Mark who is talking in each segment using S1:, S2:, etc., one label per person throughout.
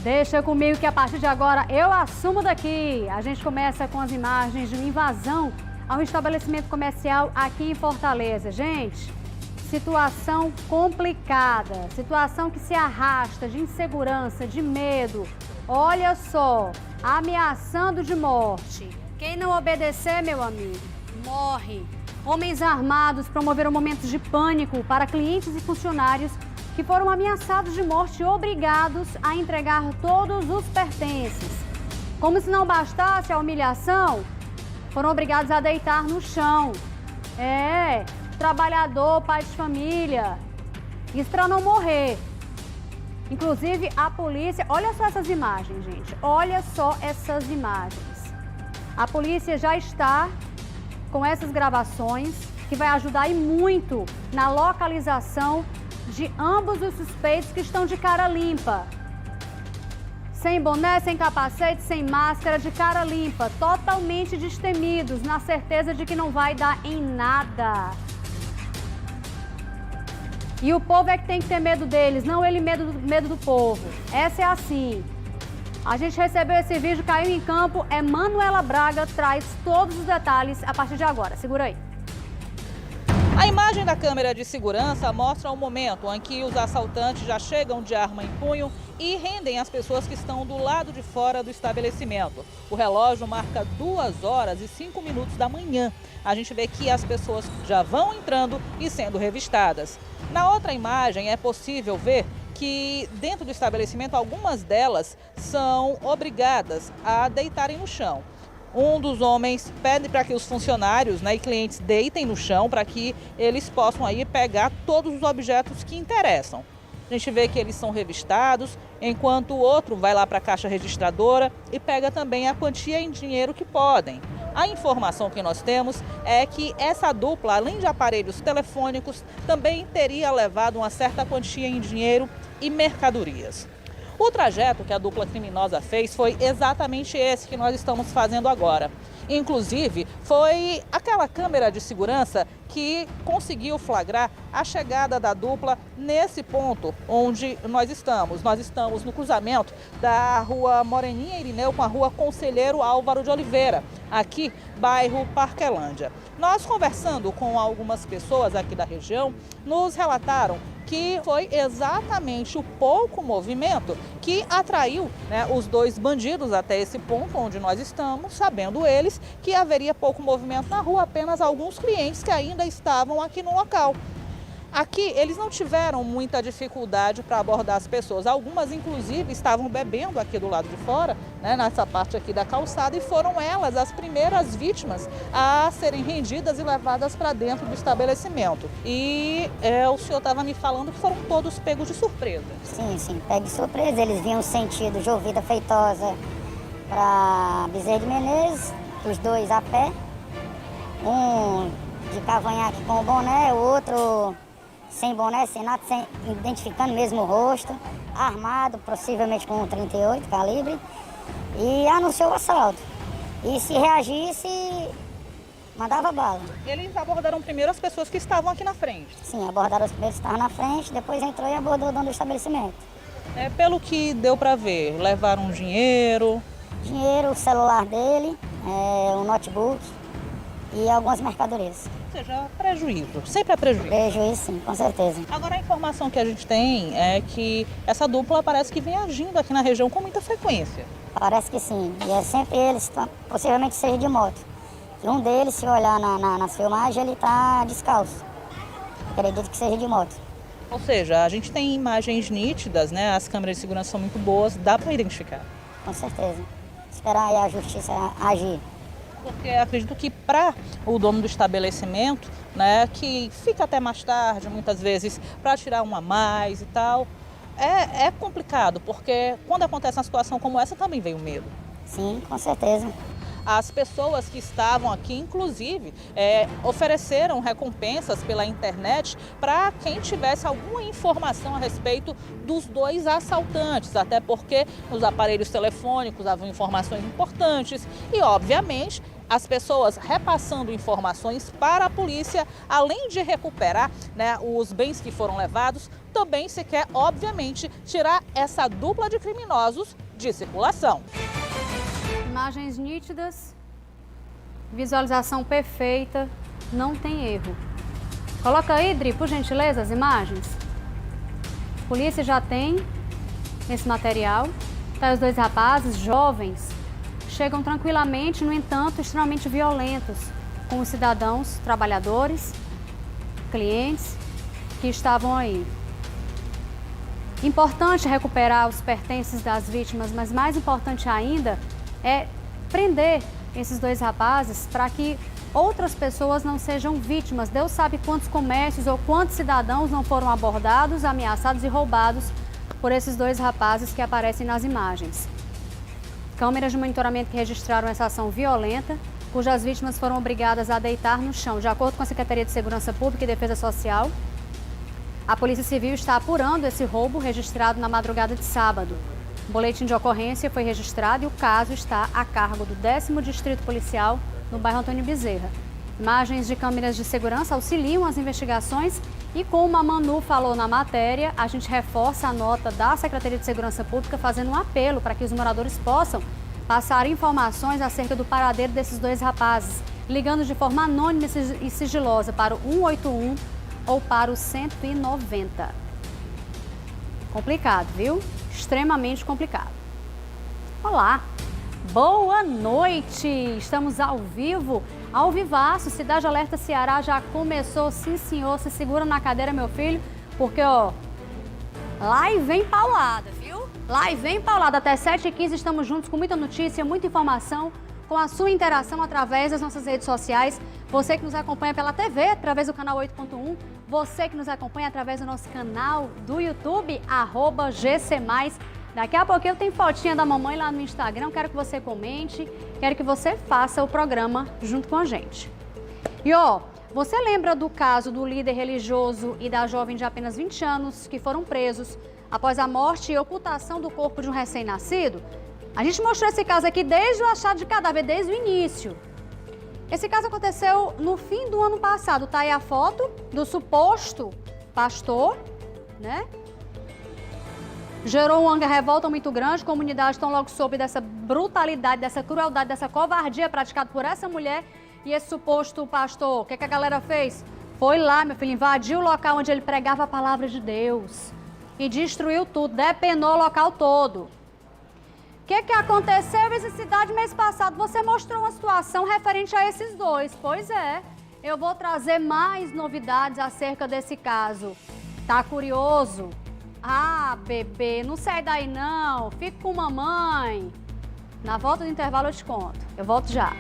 S1: Deixa comigo que a partir de agora eu assumo daqui. A gente começa com as imagens de uma invasão a um estabelecimento comercial aqui em Fortaleza. Gente, situação complicada, situação que se arrasta de insegurança, de medo. Olha só, ameaçando de morte. Quem não obedecer, meu amigo, morre. Homens armados promoveram momentos de pânico para clientes e funcionários que foram ameaçados de morte e obrigados a entregar todos os pertences. Como se não bastasse a humilhação, foram obrigados a deitar no chão. Trabalhador, pai de família. Isso para não morrer. Inclusive, a polícia... Olha só essas imagens, gente. Olha só essas imagens. A polícia já está com essas gravações, que vai ajudar e muito na localização de ambos os suspeitos que estão de cara limpa. Sem boné, sem capacete, sem máscara, de cara limpa. Totalmente destemidos, na certeza de que não vai dar em nada. E o povo é que tem que ter medo deles, não ele medo do povo. Essa é assim. A gente recebeu esse vídeo, caiu em campo. Manuela Braga traz todos os detalhes a partir de agora. Segura aí.
S2: A imagem da câmera de segurança mostra o momento em que os assaltantes já chegam de arma em punho e rendem as pessoas que estão do lado de fora do estabelecimento. O relógio marca 2h05 da manhã. A gente vê que as pessoas já vão entrando e sendo revistadas. Na outra imagem é possível ver que dentro do estabelecimento algumas delas são obrigadas a deitarem no chão. Um dos homens pede para que os funcionários, e clientes deitem no chão para que eles possam aí pegar todos os objetos que interessam. A gente vê que eles são revistados, enquanto o outro vai lá para a caixa registradora e pega também a quantia em dinheiro que podem. A informação que nós temos é que essa dupla, além de aparelhos telefônicos, também teria levado uma certa quantia em dinheiro e mercadorias. O trajeto que a dupla criminosa fez foi exatamente esse que nós estamos fazendo agora. Inclusive, foi aquela câmera de segurança que conseguiu flagrar a chegada da dupla nesse ponto onde nós estamos. Nós estamos no cruzamento da rua Moreninha Irineu com a rua Conselheiro Álvaro de Oliveira, aqui, bairro Parquelândia. Nós conversando com algumas pessoas aqui da região, nos relataram que foi exatamente o pouco movimento que atraiu os dois bandidos até esse ponto onde nós estamos, sabendo eles que haveria pouco movimento na rua, apenas alguns clientes que ainda estavam aqui no local. Aqui eles não tiveram muita dificuldade para abordar as pessoas. Algumas, inclusive, estavam bebendo aqui do lado de fora, nessa parte aqui da calçada, e foram elas as primeiras vítimas a serem rendidas e levadas para dentro do estabelecimento. E o senhor estava me falando que foram todos pegos de surpresa.
S3: Sim, pegos de surpresa. Eles vinham sentido Jovita Feitosa para Bezerra de Menezes, os dois a pé. Um de cavanhaque com o boné, o outro sem boné, sem nada, identificando mesmo o rosto, armado, possivelmente com um 38 calibre, e anunciou o assalto. E se reagisse, mandava bala.
S2: Eles abordaram primeiro as pessoas que estavam aqui na frente?
S3: Sim, abordaram os primeiros que estavam na frente, depois entrou e abordou o dono do estabelecimento.
S2: Pelo que deu para ver, levaram dinheiro?
S3: Dinheiro, o celular dele, um notebook e algumas mercadorias.
S2: Ou seja, prejuízo, sempre é prejuízo.
S3: Prejuízo, sim, com certeza.
S2: Agora, a informação que a gente tem é que essa dupla parece que vem agindo aqui na região com muita frequência.
S3: Parece que sim, e é sempre eles, possivelmente seja de moto. E um deles, se olhar nas filmagens, ele está descalço. Acredito que seja de moto.
S2: Ou seja, a gente tem imagens nítidas, as câmeras de segurança são muito boas, dá para identificar.
S3: Com certeza. Esperar aí a justiça agir.
S2: Porque acredito que para o dono do estabelecimento, que fica até mais tarde, muitas vezes, para tirar uma a mais e tal, é complicado, porque quando acontece uma situação como essa também vem o medo.
S3: Sim, com certeza.
S2: As pessoas que estavam aqui, inclusive, ofereceram recompensas pela internet para quem tivesse alguma informação a respeito dos dois assaltantes, até porque nos aparelhos telefônicos haviam informações importantes e, obviamente, as pessoas repassando informações para a polícia, além de recuperar, né, os bens que foram levados, também se quer, obviamente, tirar essa dupla de criminosos de circulação.
S1: Imagens nítidas, visualização perfeita, não tem erro. Coloca aí, Dri, por gentileza, as imagens. A polícia já tem esse material. Tá, os dois rapazes, jovens, chegam tranquilamente, no entanto, extremamente violentos com os cidadãos, trabalhadores, clientes que estavam aí. Importante recuperar os pertences das vítimas, mas mais importante ainda é prender esses dois rapazes para que outras pessoas não sejam vítimas. Deus sabe quantos comércios ou quantos cidadãos não foram abordados, ameaçados e roubados por esses dois rapazes que aparecem nas imagens. Câmeras de monitoramento que registraram essa ação violenta, cujas vítimas foram obrigadas a deitar no chão. De acordo com a Secretaria de Segurança Pública e Defesa Social, a Polícia Civil está apurando esse roubo registrado na madrugada de sábado. O boletim de ocorrência foi registrado e o caso está a cargo do 10º Distrito Policial, no bairro Antônio Bezerra. Imagens de câmeras de segurança auxiliam as investigações e, como a Manu falou na matéria, a gente reforça a nota da Secretaria de Segurança Pública fazendo um apelo para que os moradores possam passar informações acerca do paradeiro desses dois rapazes, ligando de forma anônima e sigilosa para o 181 ou para o 190. Complicado, viu? Extremamente complicado. Olá! Boa noite! Estamos ao vivo, ao vivaço. Cidade Alerta Ceará já começou, sim senhor. Se segura na cadeira, meu filho, porque ó, lá e vem paulada, viu? Lá e vem paulada. Até 7h15 estamos juntos com muita notícia, muita informação, com a sua interação através das nossas redes sociais. Você que nos acompanha pela TV, através do canal 8.1. Você que nos acompanha através do nosso canal do YouTube, @GC+. Daqui a pouquinho tem fotinha da mamãe lá no Instagram, quero que você comente, quero que você faça o programa junto com a gente. E ó, você lembra do caso do líder religioso e da jovem de apenas 20 anos que foram presos após a morte e ocultação do corpo de um recém-nascido? A gente mostrou esse caso aqui desde o achado de cadáver, desde o início. Esse caso aconteceu no fim do ano passado, tá aí a foto do suposto pastor, né? Gerou uma revolta muito grande, a comunidade tão logo soube dessa brutalidade, dessa crueldade, dessa covardia praticada por essa mulher e esse suposto pastor. O que a galera fez? Foi lá, meu filho, invadiu o local onde ele pregava a palavra de Deus e destruiu tudo, depenou o local todo. O que aconteceu nessa cidade mês passado? Você mostrou uma situação referente a esses dois. Pois é, eu vou trazer mais novidades acerca desse caso. Tá curioso? Ah, bebê, não sai daí não, fica com mamãe. Na volta do intervalo eu te conto. Eu volto já.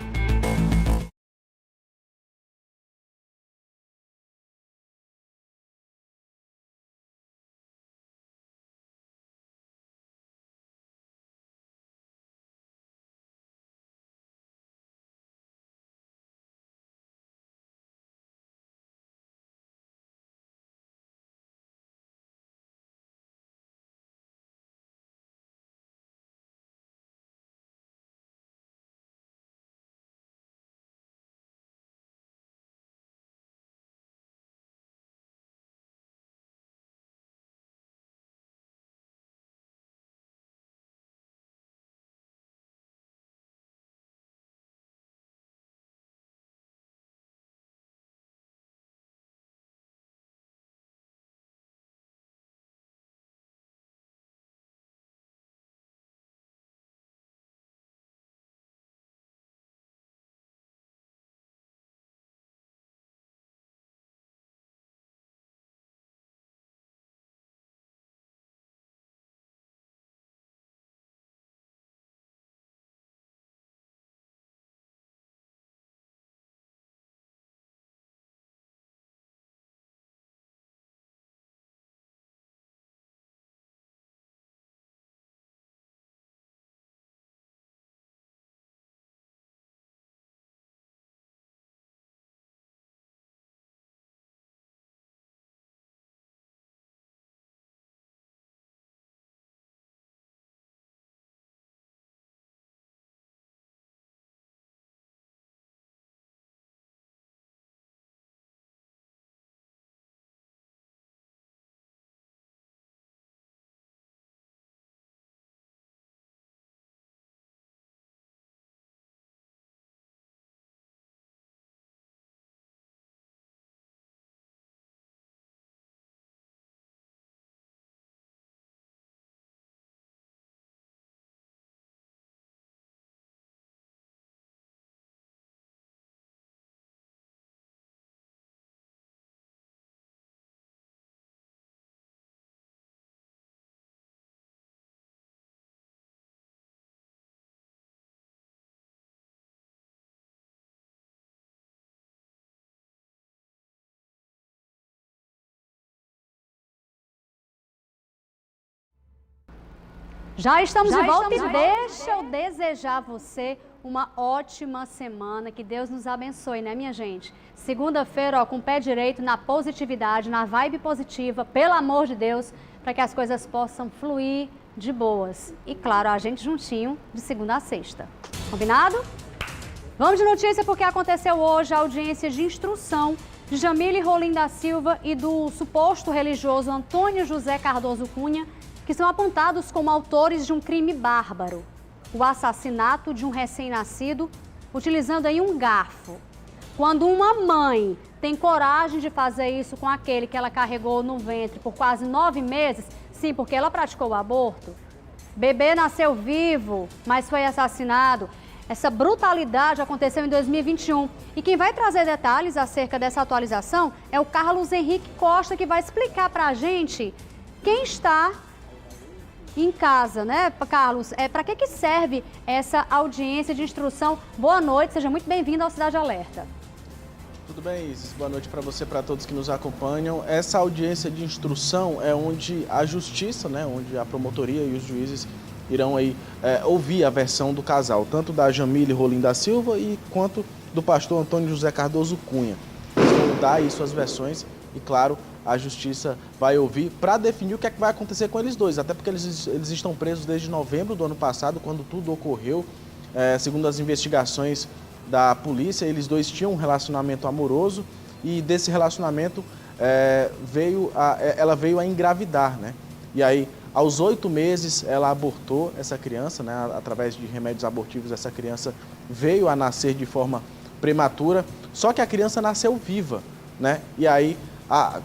S1: Já estamos de volta e deixa eu desejar a você uma ótima semana, que Deus nos abençoe, né, minha gente? Segunda-feira, ó, com o pé direito na positividade, na vibe positiva, pelo amor de Deus, para que as coisas possam fluir de boas. E claro, a gente juntinho de segunda a sexta. Combinado? Vamos de notícia, porque aconteceu hoje a audiência de instrução de Jamile Rolim da Silva e do suposto religioso Antônio José Cardoso Cunha, que são apontados como autores de um crime bárbaro, o assassinato de um recém-nascido utilizando aí um garfo. Quando uma mãe tem coragem de fazer isso com aquele que ela carregou no ventre por quase 9 meses, sim, porque ela praticou o aborto, bebê nasceu vivo, mas foi assassinado. Essa brutalidade aconteceu em 2021. E quem vai trazer detalhes acerca dessa atualização é o Carlos Henrique Costa, que vai explicar pra gente quem está em casa, né, Carlos? Para que serve essa audiência de instrução? Boa noite, seja muito bem-vindo ao Cidade Alerta.
S4: Tudo bem, Isis? Boa noite para você, para todos que nos acompanham. Essa audiência de instrução é onde a justiça, né, onde a promotoria e os juízes irão aí ouvir a versão do casal, tanto da Jamile Rolim da Silva quanto do pastor Antônio José Cardoso Cunha. Eles vão dar aí suas versões e, claro, a justiça vai ouvir para definir o que é que vai acontecer com eles dois, até porque eles estão presos desde novembro do ano passado, quando tudo ocorreu. Segundo as investigações da polícia, eles dois tinham um relacionamento amoroso e desse relacionamento ela veio a engravidar, né? E aí, aos 8 meses, ela abortou essa criança, né? Através de remédios abortivos, essa criança veio a nascer de forma prematura, só que a criança nasceu viva, né? E aí,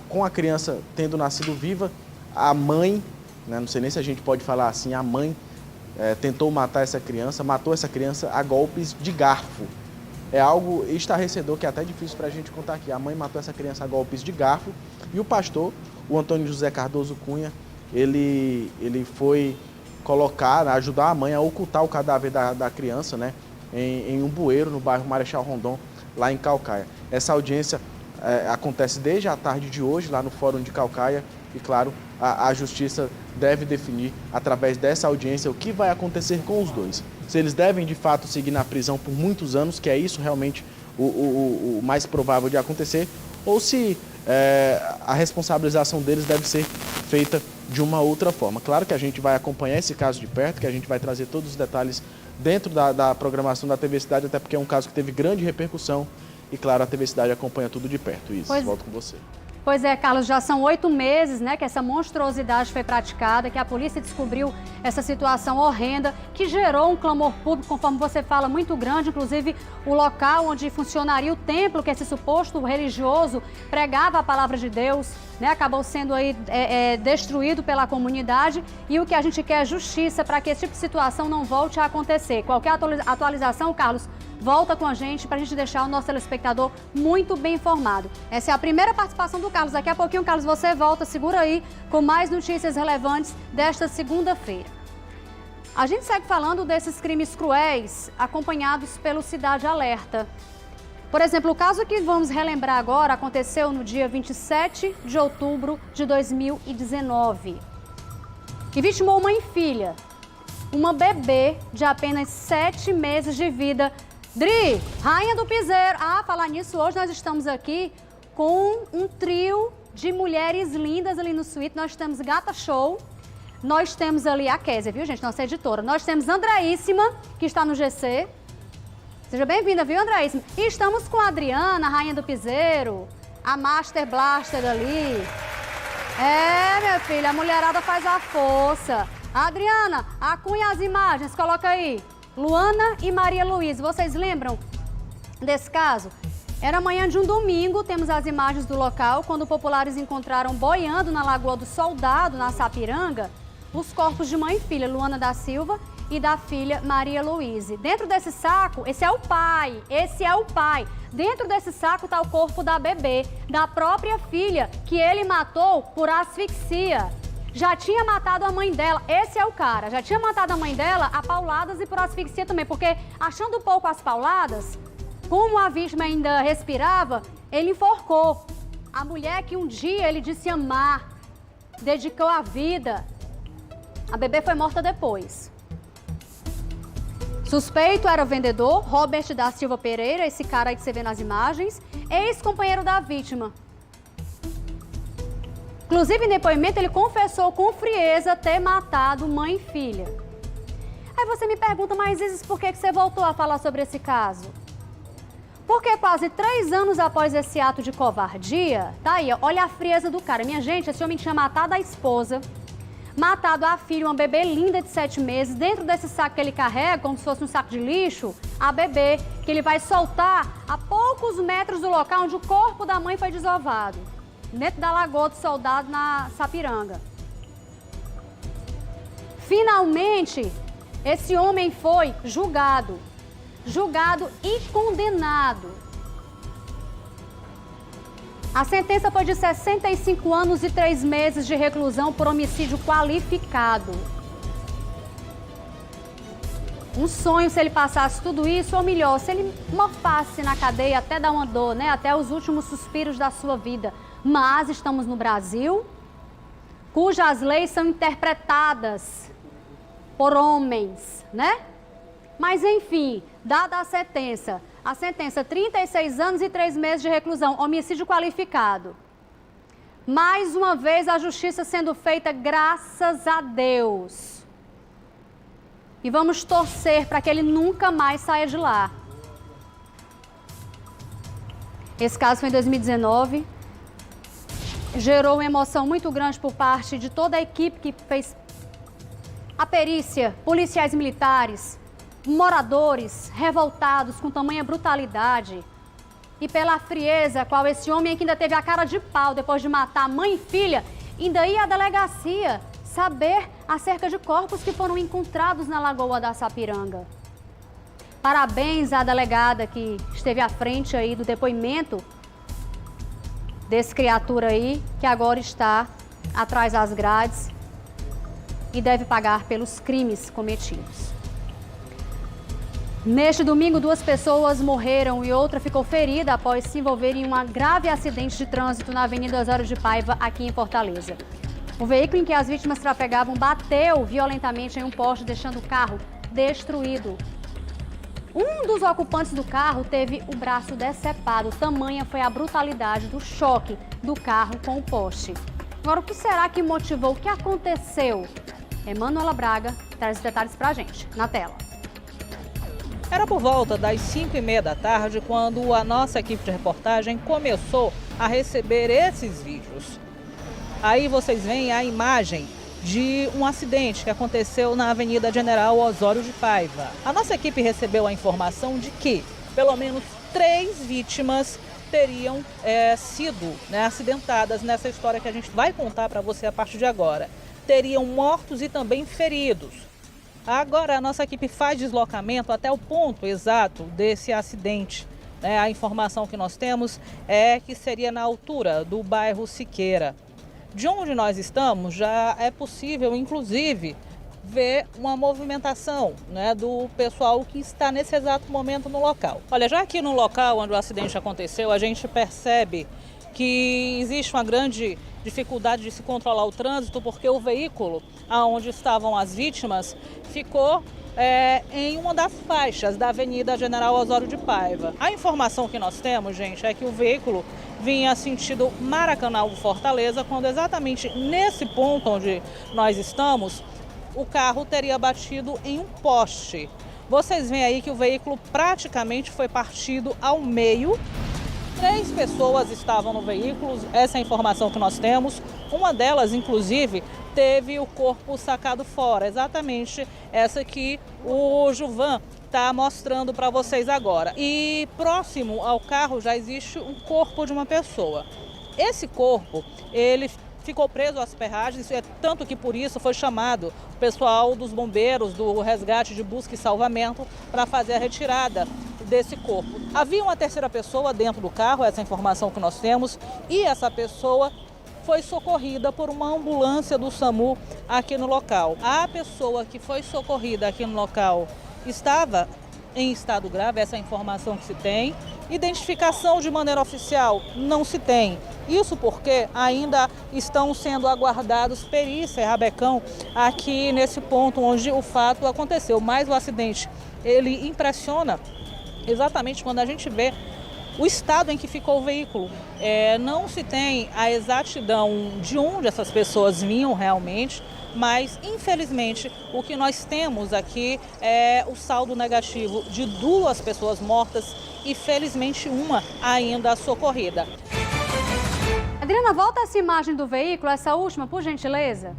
S4: com a criança tendo nascido viva, a mãe, né? Não sei nem se a gente pode falar assim, a mãe tentou matar essa criança, matou essa criança a golpes de garfo. É algo estarrecedor que é até difícil para a gente contar aqui. A mãe matou essa criança a golpes de garfo e o pastor, o Antônio José Cardoso Cunha, ele foi ajudar a mãe a ocultar o cadáver da criança, né, em um bueiro no bairro Marechal Rondon, lá em Caucaia. Essa audiência acontece desde a tarde de hoje, lá no Fórum de Caucaia, e claro, a justiça deve definir, através dessa audiência, o que vai acontecer com os dois. Se eles devem, de fato, seguir na prisão por muitos anos, que é isso realmente o mais provável de acontecer, ou se a responsabilização deles deve ser feita de uma outra forma. Claro que a gente vai acompanhar esse caso de perto, que a gente vai trazer todos os detalhes dentro da programação da TV Cidade, até porque é um caso que teve grande repercussão e, claro, a TV Cidade acompanha tudo de perto. Isso, volto com você.
S1: Pois é, Carlos, já são 8 meses, né, que essa monstruosidade foi praticada, que a polícia descobriu essa situação horrenda, que gerou um clamor público, conforme você fala, muito grande. Inclusive, o local onde funcionaria o templo, que esse suposto religioso pregava a palavra de Deus, né, acabou sendo aí destruído pela comunidade. E o que a gente quer é justiça para que esse tipo de situação não volte a acontecer. Qualquer atualização, Carlos, volta com a gente para a gente deixar o nosso telespectador muito bem informado. Essa é a primeira participação do Carlos. Daqui a pouquinho, Carlos, você volta, segura aí, com mais notícias relevantes desta segunda-feira. A gente segue falando desses crimes cruéis acompanhados pelo Cidade Alerta. Por exemplo, o caso que vamos relembrar agora aconteceu no dia 27 de outubro de 2019. E vitimou mãe e filha, uma bebê de apenas 7 meses de vida. Dri, rainha do piseiro. Falar nisso, hoje nós estamos aqui com um trio de mulheres lindas ali no suíte. Nós temos Gata Show, nós temos ali a Kézia, viu, gente, nossa editora. Nós temos Andraíssima, que está no GC. Seja bem-vinda, viu, Andraíssima? E estamos com a Adriana, rainha do piseiro, a Master Blaster ali. Minha filha, a mulherada faz a força. Adriana, acunha as imagens, coloca aí. Luana e Maria Luísa, vocês lembram desse caso? Era manhã de um domingo, temos as imagens do local, quando populares encontraram boiando na Lagoa do Soldado, na Sapiranga, os corpos de mãe e filha, Luana da Silva e da filha Maria Luísa. Dentro desse saco, esse é o pai. Dentro desse saco está o corpo da bebê, da própria filha, que ele matou por asfixia. Já tinha matado a mãe dela, esse é o cara, já tinha matado a mãe dela a pauladas e por asfixia também, porque achando pouco as pauladas, como a vítima ainda respirava, ele enforcou. A mulher que um dia ele disse amar, dedicou a vida, A bebê foi morta depois. Suspeito era o vendedor Robert da Silva Pereira, esse cara aí que você vê nas imagens, ex-companheiro da vítima. Inclusive, em depoimento, ele confessou com frieza ter matado mãe e filha. Aí você me pergunta, mas Isis, por que você voltou a falar sobre esse caso? Porque quase 3 anos após esse ato de covardia, tá aí, olha a frieza do cara. Minha gente, esse homem tinha matado a esposa, matado a filha, uma bebê linda de 7 meses, dentro desse saco que ele carrega, como se fosse um saco de lixo, a bebê, que ele vai soltar a poucos metros do local onde o corpo da mãe foi desovado, dentro da Lagoa do Soldado, na Sapiranga. Finalmente, esse homem foi julgado e condenado. A sentença foi de 65 anos e 3 meses de reclusão por homicídio qualificado. Um sonho se ele passasse tudo isso, ou melhor, se ele morfasse na cadeia até dar uma dor, né? Até os últimos suspiros da sua vida. Mas estamos no Brasil, cujas leis são interpretadas por homens, né? Mas enfim, dada a sentença, 36 anos e 3 meses de reclusão, homicídio qualificado. Mais uma vez a justiça sendo feita, graças a Deus. E vamos torcer para que ele nunca mais saia de lá. Esse caso foi em 2019. Gerou uma emoção muito grande por parte de toda a equipe que fez a perícia, policiais militares, moradores revoltados com tamanha brutalidade e pela frieza qual esse homem que ainda teve a cara de pau depois de matar mãe e filha, ainda ia à delegacia saber acerca de corpos que foram encontrados na Lagoa da Sapiranga. Parabéns à delegada que esteve à frente aí do depoimento desse criatura aí, que agora está atrás das grades e deve pagar pelos crimes cometidos. Neste domingo, 2 pessoas morreram e outra ficou ferida após se envolver em um grave acidente de trânsito na Avenida Osório de Paiva, aqui em Fortaleza. O veículo em que as vítimas trafegavam bateu violentamente em um poste, deixando o carro destruído. Um dos ocupantes do carro teve o braço decepado, tamanha foi a brutalidade do choque do carro com o poste. Agora, o que será que motivou? O que aconteceu? Emanuela Braga traz os detalhes pra gente, na tela.
S2: Era por volta das 5h30 da tarde quando a nossa equipe de reportagem começou a receber esses vídeos. Aí vocês veem a imagem de um acidente que aconteceu na Avenida General Osório de Paiva. A nossa equipe recebeu a informação de que pelo menos 3 vítimas teriam sido acidentadas nessa história que a gente vai contar para você a partir de agora. Teriam mortos e também feridos. Agora a nossa equipe faz deslocamento até o ponto exato desse acidente. A informação que nós temos é que seria na altura do bairro Siqueira. De onde nós estamos, já é possível, inclusive, ver uma movimentação do pessoal que está nesse exato momento no local. Olha, já aqui no local onde o acidente aconteceu, a gente percebe que existe uma grande dificuldade de se controlar o trânsito, porque o veículo onde estavam as vítimas ficou em uma das faixas da Avenida General Osório de Paiva. A informação que nós temos, gente, é que o veículo vinha sentido Maracanã-Fortaleza, quando exatamente nesse ponto onde nós estamos, o carro teria batido em um poste. Vocês veem aí que o veículo praticamente foi partido ao meio. 3 pessoas estavam no veículo, essa é a informação que nós temos. Uma delas, inclusive, teve o corpo sacado fora, exatamente essa que o Juvan está mostrando para vocês agora. E próximo ao carro já existe um corpo de uma pessoa. Esse corpo, ele ficou preso às ferragens, tanto que por isso foi chamado o pessoal dos bombeiros, do resgate de busca e salvamento, para fazer a retirada desse corpo. Havia uma terceira pessoa dentro do carro, essa é a informação que nós temos, e essa pessoa foi socorrida por uma ambulância do SAMU aqui no local. A pessoa que foi socorrida aqui no local estava em estado grave, essa é a informação que se tem, Identificação de maneira oficial não se tem. Isso porque ainda estão sendo aguardados perícia e rabecão aqui nesse ponto onde o fato aconteceu. Mas o acidente, ele impressiona exatamente quando a gente vê o estado em que ficou o veículo. Não se tem a exatidão de onde essas pessoas vinham realmente, mas infelizmente o que nós temos aqui é o saldo negativo de 2 pessoas mortas e felizmente uma ainda socorrida.
S1: Adriana, volta essa imagem do veículo, essa última, por gentileza.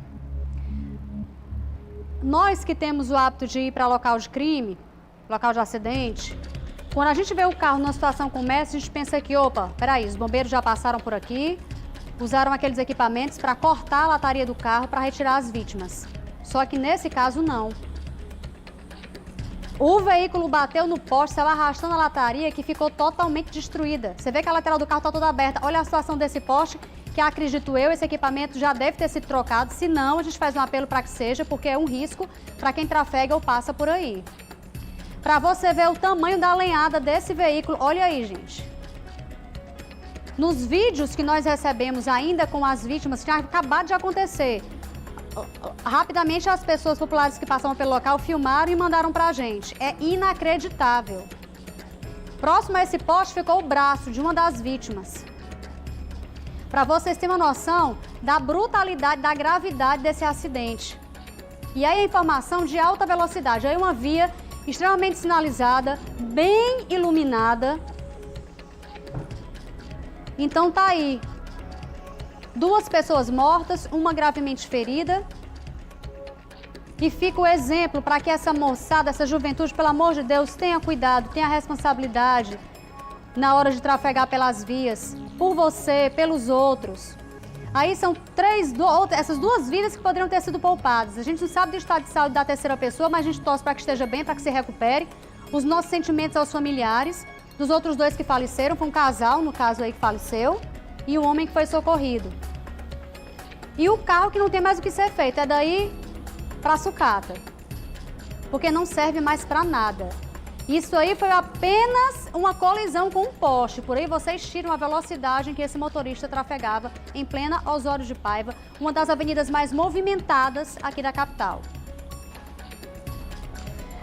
S1: Nós que temos o hábito de ir para local de crime, local de acidente, quando a gente vê o carro numa situação como essa, a gente pensa que, opa, peraí, os bombeiros já passaram por aqui, usaram aqueles equipamentos para cortar a lataria do carro para retirar as vítimas. Só que nesse caso, não. O veículo bateu no poste, saiu arrastando a lataria que ficou totalmente destruída. Você vê que a lateral do carro está toda aberta. Olha a situação desse poste, que acredito eu, esse equipamento já deve ter sido trocado. Se não, a gente faz um apelo para que seja, porque é um risco para quem trafega ou passa por aí. Para você ver o tamanho da lenhada desse veículo, olha aí, gente. Nos vídeos que nós recebemos ainda com as vítimas, tinha acabado de acontecer. Rapidamente as pessoas populares que passavam pelo local filmaram e mandaram pra gente. É inacreditável. Próximo a esse poste ficou o braço de uma das vítimas. Para vocês terem uma noção da brutalidade, da gravidade desse acidente. E aí a informação de alta velocidade. Aí uma via extremamente sinalizada, bem iluminada. Então tá aí. 2 pessoas mortas, uma gravemente ferida. E fica o exemplo para que essa moçada, essa juventude, pelo amor de Deus, tenha cuidado, tenha responsabilidade na hora de trafegar pelas vias, por você, pelos outros. Aí são essas 2 vidas que poderiam ter sido poupadas. A gente não sabe do estado de saúde da terceira pessoa, mas a gente torce para que esteja bem, para que se recupere. Os nossos sentimentos aos familiares dos outros 2 que faleceram, foi um casal, no caso aí, que faleceu, e o homem que foi socorrido. E o carro que não tem mais o que ser feito, é daí para sucata, porque não serve mais para nada. Isso aí foi apenas uma colisão com um poste, por aí vocês tiram a velocidade em que esse motorista trafegava em plena Osório de Paiva, uma das avenidas mais movimentadas aqui da capital.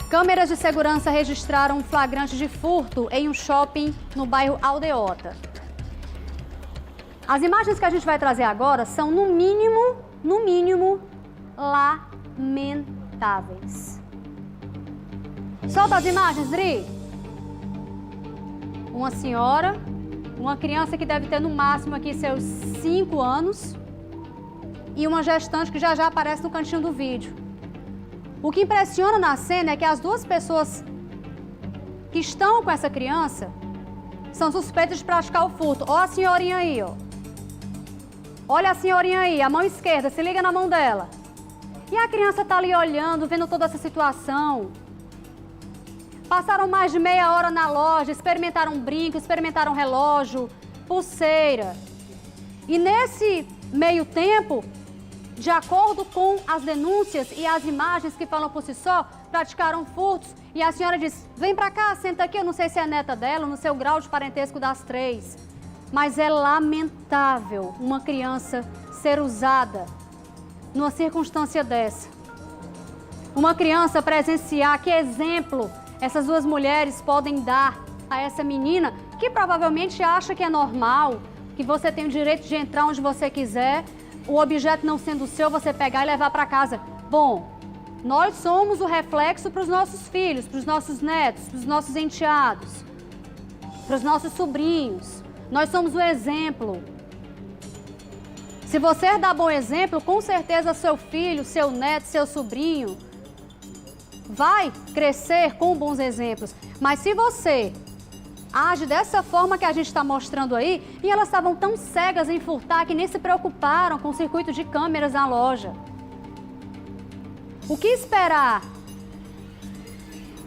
S1: Câmeras de segurança registraram um flagrante de furto em um shopping no bairro Aldeota. As imagens que a gente vai trazer agora são, no mínimo, lamentáveis. Solta as imagens, Dri. Uma senhora, uma criança que deve ter no máximo aqui seus 5 anos e uma gestante que já aparece no cantinho do vídeo. O que impressiona na cena é que as 2 pessoas que estão com essa criança são suspeitas de praticar o furto. Olha a senhorinha aí, ó. Olha a senhorinha aí, a mão esquerda, se liga na mão dela. E a criança tá ali olhando, vendo toda essa situação. Passaram mais de meia hora na loja, experimentaram brinco, experimentaram relógio, pulseira. E nesse meio tempo, de acordo com as denúncias e as imagens que falam por si só, praticaram furtos. E a senhora diz, vem pra cá, senta aqui, eu não sei se é neta dela, no seu grau de parentesco das 3. Mas é lamentável uma criança ser usada numa circunstância dessa. Uma criança presenciar, que exemplo essas 2 mulheres podem dar a essa menina, que provavelmente acha que é normal, que você tem o direito de entrar onde você quiser, o objeto não sendo seu, você pegar e levar para casa. Bom, nós somos o reflexo para os nossos filhos, para os nossos netos, para os nossos enteados, para os nossos sobrinhos. Nós somos o exemplo. Se você dá bom exemplo, com certeza seu filho, seu neto, seu sobrinho vai crescer com bons exemplos. Mas se você age dessa forma que a gente está mostrando aí, e elas estavam tão cegas em furtar que nem se preocuparam com o circuito de câmeras na loja. O que esperar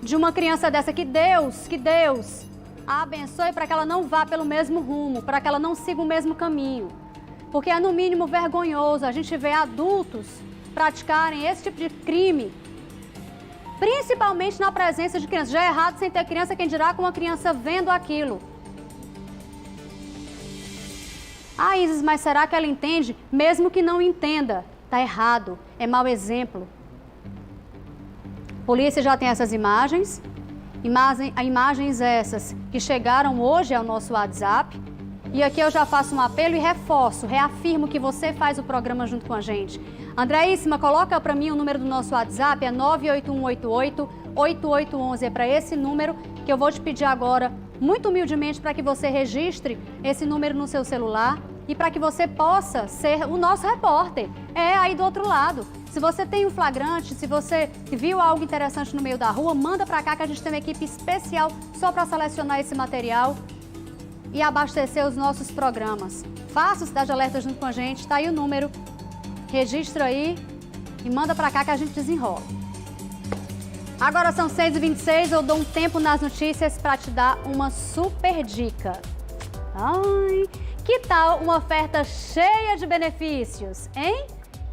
S1: de uma criança dessa? Que Deus a abençoe para que ela não vá pelo mesmo rumo, para que ela não siga o mesmo caminho. Porque é no mínimo vergonhoso a gente ver adultos praticarem esse tipo de crime, principalmente na presença de crianças. Já é errado sem ter criança, quem dirá com uma criança vendo aquilo. Ah, Isis, mas será que ela entende? Mesmo que não entenda, tá errado, é mau exemplo. A polícia já tem essas imagens essas que chegaram hoje ao nosso WhatsApp. E aqui eu já faço um apelo e reafirmo que você faz o programa junto com a gente. Andréíssima, coloca para mim o número do nosso WhatsApp, é 98188-8811. É para esse número que eu vou te pedir agora, muito humildemente, para que você registre esse número no seu celular e para que você possa ser o nosso repórter. É aí do outro lado. Se você tem um flagrante, se você viu algo interessante no meio da rua, manda para cá que a gente tem uma equipe especial só para selecionar esse material e abastecer os nossos programas. Faça o Cidade Alerta junto com a gente, tá aí o número. Registra aí e manda pra cá que a gente desenrola. Agora são 6h26, eu dou um tempo nas notícias para te dar uma super dica. Ai, que tal uma oferta cheia de benefícios, hein?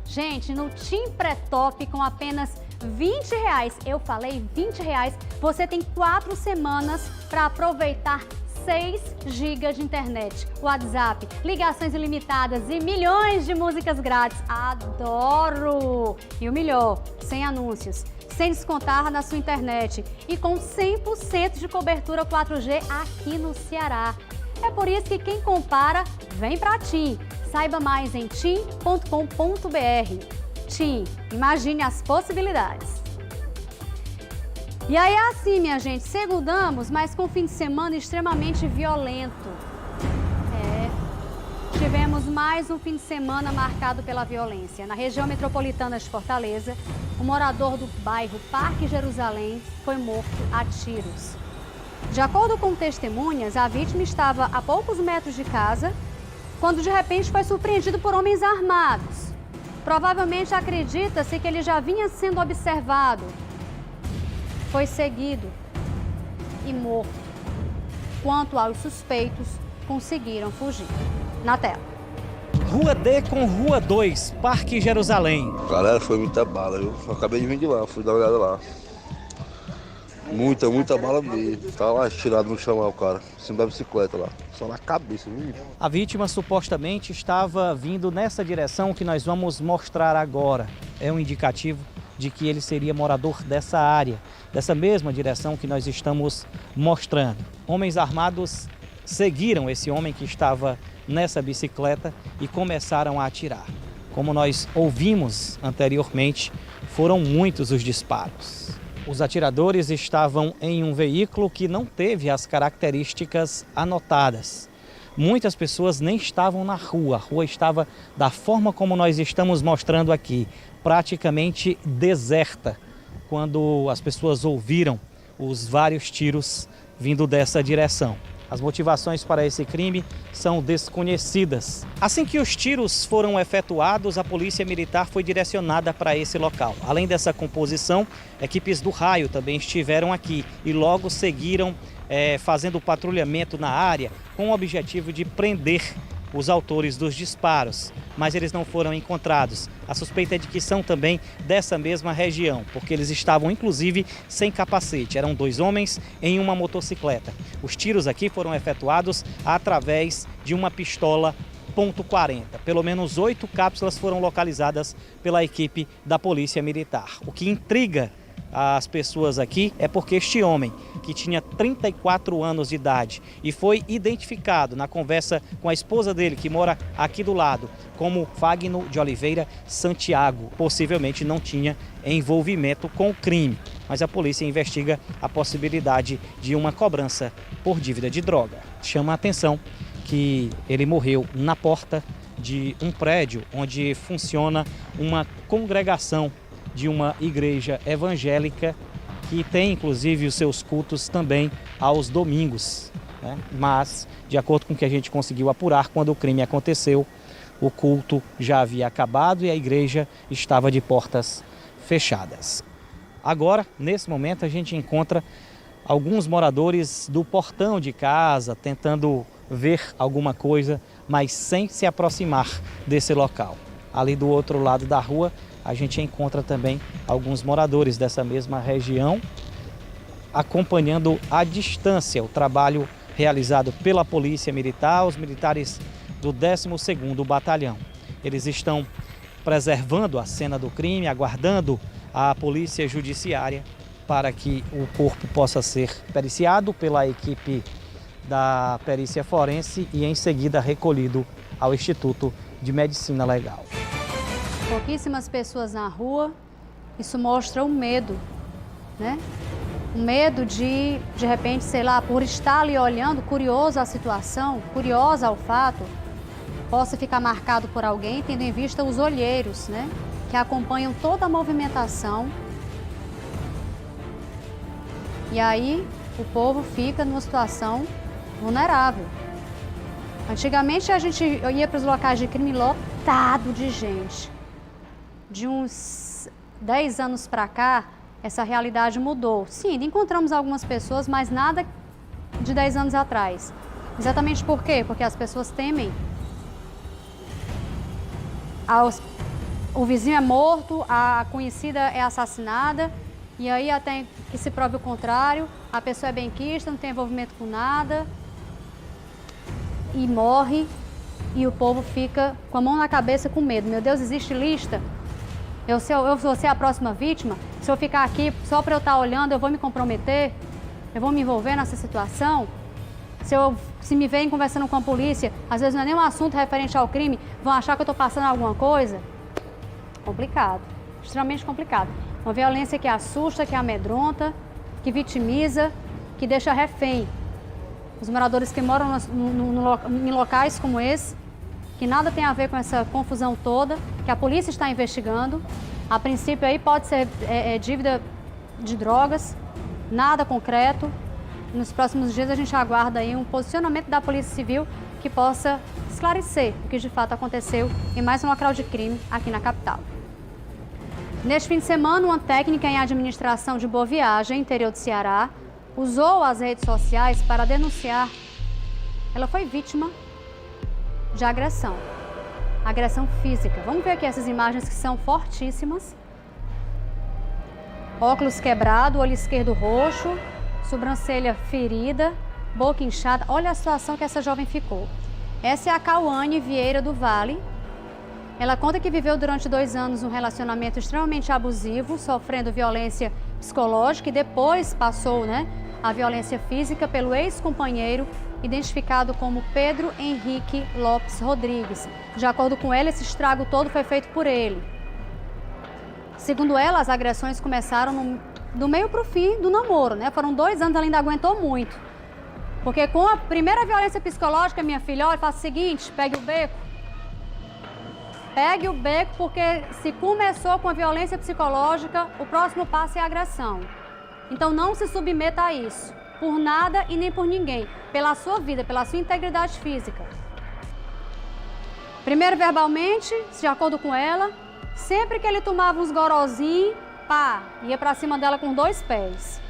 S1: Gente, no TIM Pré-Top com apenas R$20, eu falei R$20, você tem 4 semanas para aproveitar 6 GB de internet, WhatsApp, ligações ilimitadas e milhões de músicas grátis. Adoro! E o melhor, sem anúncios, sem descontar na sua internet e com 100% de cobertura 4G aqui no Ceará. É por isso que quem compara, vem pra TIM. Saiba mais em tim.com.br. TIM, imagine as possibilidades. E aí é assim, minha gente, segundamos, mas com um fim de semana extremamente violento. Tivemos mais um fim de semana marcado pela violência. Na região metropolitana de Fortaleza, um morador do bairro Parque Jerusalém foi morto a tiros. De acordo com testemunhas, a vítima estava a poucos metros de casa, quando de repente foi surpreendido por homens armados. Provavelmente acredita-se que ele já vinha sendo observado. Foi seguido e morto. Quanto aos suspeitos, conseguiram fugir. Na tela.
S5: Rua D com Rua 2, Parque Jerusalém.
S6: Galera, foi muita bala, eu acabei de vir de lá, fui dar uma olhada lá. Muita bala mesmo. Tá lá estirado no chão lá o cara, em cima da bicicleta lá, só na cabeça, viu?
S5: A vítima supostamente estava vindo nessa direção que nós vamos mostrar agora. É um indicativo de que ele seria morador dessa área, dessa mesma direção que nós estamos mostrando. Homens armados seguiram esse homem que estava nessa bicicleta e começaram a atirar. Como nós ouvimos anteriormente, foram muitos os disparos. Os atiradores estavam em um veículo que não teve as características anotadas. Muitas pessoas nem estavam na rua, a rua estava da forma como nós estamos mostrando aqui, praticamente deserta, quando as pessoas ouviram os vários tiros vindo dessa direção. As motivações para esse crime são desconhecidas. Assim que os tiros foram efetuados, a Polícia Militar foi direcionada para esse local. Além dessa composição, equipes do Raio também estiveram aqui e logo seguiram fazendo patrulhamento na área com o objetivo de prender os autores dos disparos, mas eles não foram encontrados. A suspeita é de que são também dessa mesma região, porque eles estavam inclusive sem capacete. Eram 2 homens em uma motocicleta. Os tiros aqui foram efetuados através de uma pistola .40. Pelo menos 8 cápsulas foram localizadas pela equipe da Polícia Militar. O que intriga as pessoas aqui é porque este homem, que tinha 34 anos de idade e foi identificado na conversa com a esposa dele, que mora aqui do lado, como Fagno de Oliveira Santiago, possivelmente não tinha envolvimento com o crime. Mas a polícia investiga a possibilidade de uma cobrança por dívida de droga. Chama a atenção que ele morreu na porta de um prédio onde funciona uma congregação de uma igreja evangélica que tem inclusive os seus cultos também aos domingos, né? Mas, de acordo com o que a gente conseguiu apurar, quando o crime aconteceu, o culto já havia acabado e a igreja estava de portas fechadas. Agora, nesse momento, a gente encontra alguns moradores do portão de casa tentando ver alguma coisa, mas sem se aproximar desse local. Ali do outro lado da rua, a gente encontra também alguns moradores dessa mesma região acompanhando à distância o trabalho realizado pela Polícia Militar. Os militares do 12º Batalhão. Eles estão preservando a cena do crime, aguardando a polícia judiciária para que o corpo possa ser periciado pela equipe da perícia forense e em seguida recolhido ao Instituto de Medicina Legal.
S1: Pouquíssimas pessoas na rua, isso mostra o medo, né? O medo de repente, sei lá, por estar ali olhando, curioso à situação, curiosa ao fato, possa ficar marcado por alguém, tendo em vista os olheiros, né? Que acompanham toda a movimentação. E aí o povo fica numa situação vulnerável. Antigamente a gente ia para os locais de crime lotado de gente. De uns 10 anos para cá, essa realidade mudou. Sim, ainda encontramos algumas pessoas, mas nada de 10 anos atrás. Exatamente por quê? Porque as pessoas temem. O vizinho é morto, a conhecida é assassinada, e aí até que se prove o contrário, a pessoa é benquista, não tem envolvimento com nada, e morre, e o povo fica com a mão na cabeça com medo. Meu Deus, existe lista? Eu vou ser a próxima vítima? Se eu ficar aqui só para eu estar olhando, eu vou me comprometer? Eu vou me envolver nessa situação? Se me veem conversando com a polícia, às vezes não é nenhum assunto referente ao crime, vão achar que eu estou passando alguma coisa? Complicado, extremamente complicado. Uma violência que assusta, que amedronta, que vitimiza, que deixa refém. Os moradores que moram em locais como esse, que nada tem a ver com essa confusão toda, que a polícia está investigando. A princípio aí pode ser dívida de drogas, nada concreto. Nos próximos dias a gente aguarda aí um posicionamento da Polícia Civil que possa esclarecer o que de fato aconteceu em mais um local de crime aqui na capital. Neste fim de semana, uma técnica em administração de Boa Viagem, interior do Ceará, usou as redes sociais para denunciar. Ela foi vítima de agressão física. Vamos ver aqui essas imagens que são fortíssimas. Óculos quebrado, olho esquerdo roxo, sobrancelha ferida, boca inchada. Olha a situação que essa jovem ficou. Essa é a Cauane Vieira do Vale. Ela conta que viveu durante 2 anos um relacionamento extremamente abusivo, sofrendo violência psicológica e depois passou, a violência física pelo ex-companheiro, identificado como Pedro Henrique Lopes Rodrigues. De acordo com ela, esse estrago todo foi feito por ele. Segundo ela, as agressões começaram do meio para o fim do namoro, Foram 2 anos, ela ainda aguentou muito. Porque com a primeira violência psicológica, minha filha, olha, faça o seguinte, pegue o beco. Pegue o beco, porque se começou com a violência psicológica, o próximo passo é a agressão. Então não se submeta a isso, por nada e nem por ninguém, pela sua vida, pela sua integridade física. Primeiro verbalmente, de acordo com ela, sempre que ele tomava uns gorozinhos, ia pra cima dela com 2 pés.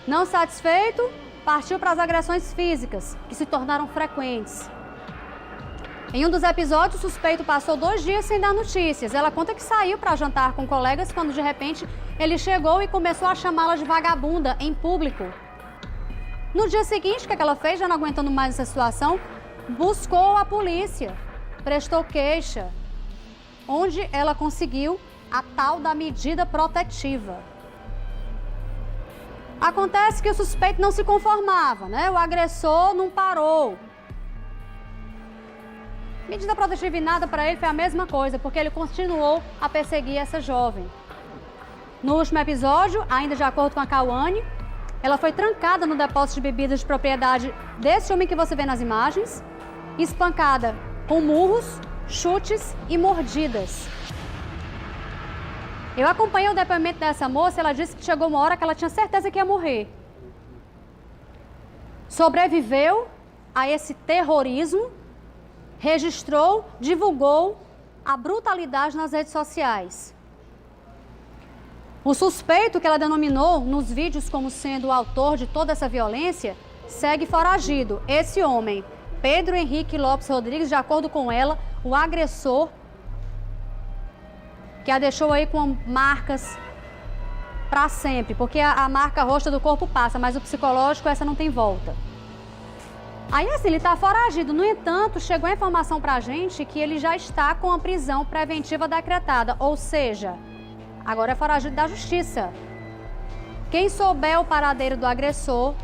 S1: Não satisfeito, partiu para as agressões físicas, que se tornaram frequentes. Em um dos episódios, o suspeito passou 2 dias sem dar notícias. Ela conta que saiu para jantar com colegas quando, de repente, ele chegou e começou a chamá-la de vagabunda em público. No dia seguinte, o que ela fez, já não aguentando mais essa situação, buscou a polícia, prestou queixa, onde ela conseguiu a tal da medida protetiva. Acontece que o suspeito não se conformava, O agressor não parou. Medida protetiva e nada para ele foi a mesma coisa, porque ele continuou a perseguir essa jovem. No último episódio, ainda de acordo com a Cauane, ela foi trancada no depósito de bebidas de propriedade desse homem que você vê nas imagens, espancada com murros, chutes e mordidas. Eu acompanhei o depoimento dessa moça, ela disse que chegou uma hora que ela tinha certeza que ia morrer. Sobreviveu a esse terrorismo, registrou, divulgou a brutalidade nas redes sociais. O suspeito, que ela denominou nos vídeos como sendo o autor de toda essa violência, segue foragido. Esse homem, Pedro Henrique Lopes Rodrigues, de acordo com ela, o agressor, que a deixou aí com marcas para sempre, porque a marca roxa do corpo passa, mas o psicológico, essa não tem volta. Aí assim, ele está foragido. No entanto, chegou a informação para a gente que ele já está com a prisão preventiva decretada. Ou seja, agora é foragido da justiça. Quem souber o paradeiro do agressor,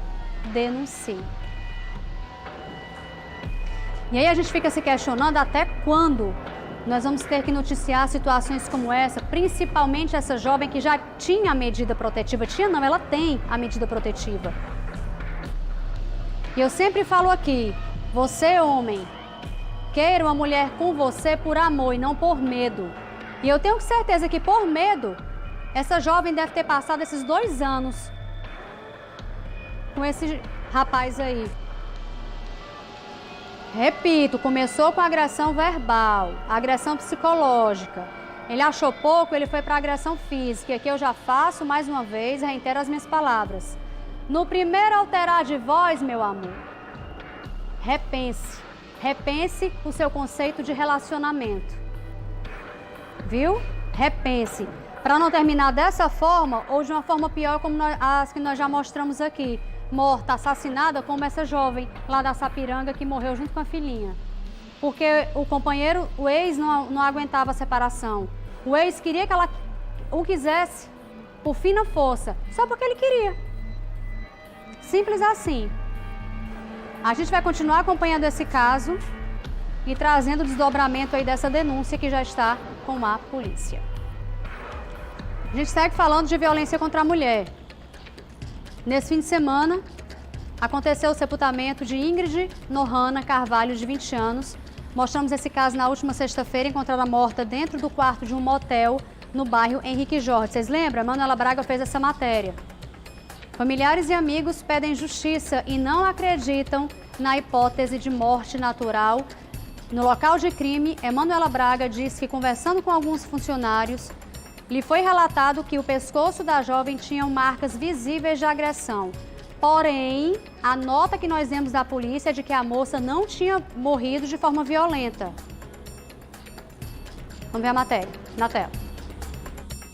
S1: denuncie. E aí a gente fica se questionando até quando nós vamos ter que noticiar situações como essa, principalmente essa jovem que já tinha a medida protetiva. Tinha não, ela tem a medida protetiva. E eu sempre falo aqui, você homem, queira uma mulher com você por amor e não por medo. E eu tenho certeza que por medo, essa jovem deve ter passado esses 2 anos com esse rapaz aí. Repito, começou com agressão verbal, agressão psicológica. Ele achou pouco, ele foi para agressão física. E aqui eu já faço mais uma vez, reitero as minhas palavras. No primeiro alterar de voz, meu amor, repense. Repense o seu conceito de relacionamento. Viu? Repense. Para não terminar dessa forma ou de uma forma pior como as que nós já mostramos aqui. Morta, assassinada como essa jovem lá da Sapiranga que morreu junto com a filhinha. Porque o companheiro, o ex não aguentava a separação. O ex queria que ela o quisesse por fina força, só porque ele queria. Simples assim. A gente vai continuar acompanhando esse caso e trazendo o desdobramento aí dessa denúncia que já está com a polícia. A gente segue falando de violência contra a mulher. Nesse fim de semana, aconteceu o sepultamento de Ingrid Nohana Carvalho, de 20 anos. Mostramos esse caso na última sexta-feira, encontrada morta dentro do quarto de um motel no bairro Henrique Jorge. Vocês lembram? A Manuela Braga fez essa matéria. Familiares e amigos pedem justiça e não acreditam na hipótese de morte natural. No local de crime, Manuela Braga diz que, conversando com alguns funcionários, lhe foi relatado que o pescoço da jovem tinha marcas visíveis de agressão. Porém, a nota que nós vemos da polícia é de que a moça não tinha morrido de forma violenta. Vamos ver a matéria na tela.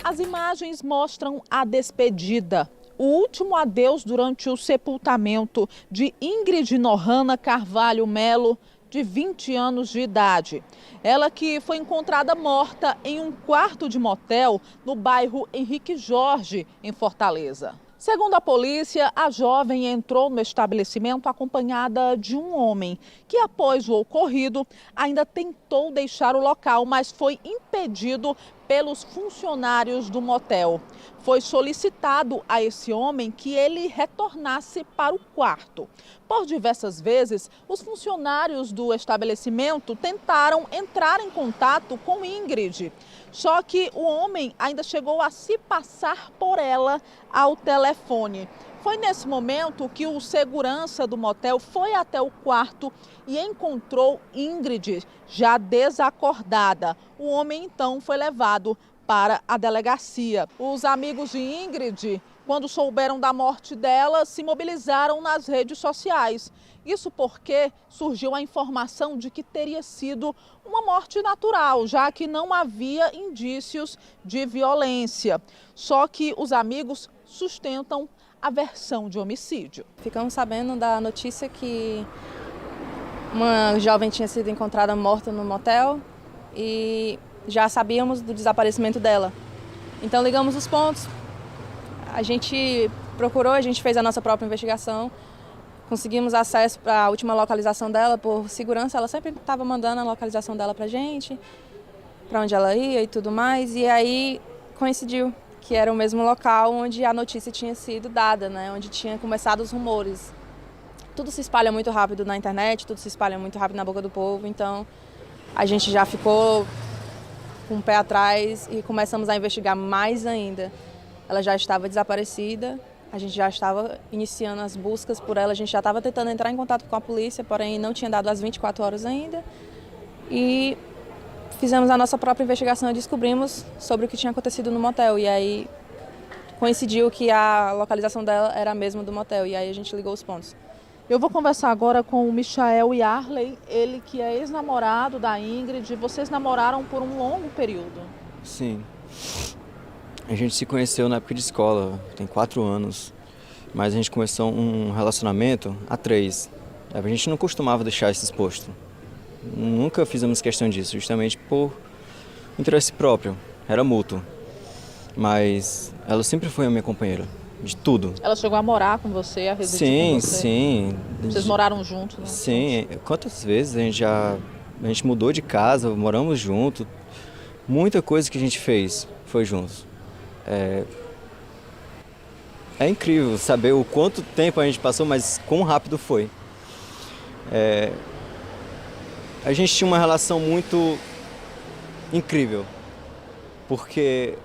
S2: As imagens mostram a despedida, o último adeus durante o sepultamento de Ingrid Nohana Carvalho Melo, de 20 anos de idade. Ela que foi encontrada morta em um quarto de motel no bairro Henrique Jorge, em Fortaleza. Segundo a polícia, a jovem entrou no estabelecimento acompanhada de um homem que, após o ocorrido, ainda tentou deixar o local, mas foi impedido pelos funcionários do motel. Foi solicitado a esse homem que ele retornasse para o quarto. Por diversas vezes, os funcionários do estabelecimento tentaram entrar em contato com Ingrid. Só que o homem ainda chegou a se passar por ela ao telefone. Foi nesse momento que o segurança do motel foi até o quarto e encontrou Ingrid já desacordada. O homem então foi levado para a delegacia. Os amigos de Ingrid, quando souberam da morte dela, se mobilizaram nas redes sociais. Isso porque surgiu a informação de que teria sido uma morte natural, já que não havia indícios de violência. Só que os amigos sustentam a versão de homicídio.
S7: Ficamos sabendo da notícia que uma jovem tinha sido encontrada morta no motel e já sabíamos do desaparecimento dela. Então ligamos os pontos, a gente procurou, a gente fez a nossa própria investigação, conseguimos acesso para a última localização dela por segurança. Ela sempre estava mandando a localização dela para a gente, para onde ela ia e tudo mais, e aí coincidiu que era o mesmo local onde a notícia tinha sido dada, né? Onde tinha começado os rumores. Tudo se espalha muito rápido na internet, tudo se espalha muito rápido na boca do povo, então a gente já ficou com o pé atrás e começamos a investigar mais ainda. Ela já estava desaparecida, a gente já estava iniciando as buscas por ela, a gente já estava tentando entrar em contato com a polícia, porém não tinha dado as 24 horas ainda. E fizemos a nossa própria investigação e descobrimos sobre o que tinha acontecido no motel. E aí coincidiu que a localização dela era a mesma do motel. E aí a gente ligou os pontos.
S2: Eu vou conversar agora com o Michael Yarley, ele que é ex-namorado da Ingrid. Vocês namoraram por um longo período?
S8: Sim. A gente se conheceu na época de escola, tem 4 anos. Mas a gente começou um relacionamento há 3. A gente não costumava deixar isso exposto. Nunca fizemos questão disso, justamente por interesse próprio, era mútuo. Mas ela sempre foi a minha companheira, de tudo.
S2: Ela chegou a morar com você, a residir com você?
S8: Sim.
S2: Vocês moraram juntos, né?
S8: Sim, quantas vezes a gente mudou de casa, moramos juntos. Muita coisa que a gente fez foi juntos. É incrível saber o quanto tempo a gente passou, mas quão rápido foi. A gente tinha uma relação muito incrível, porque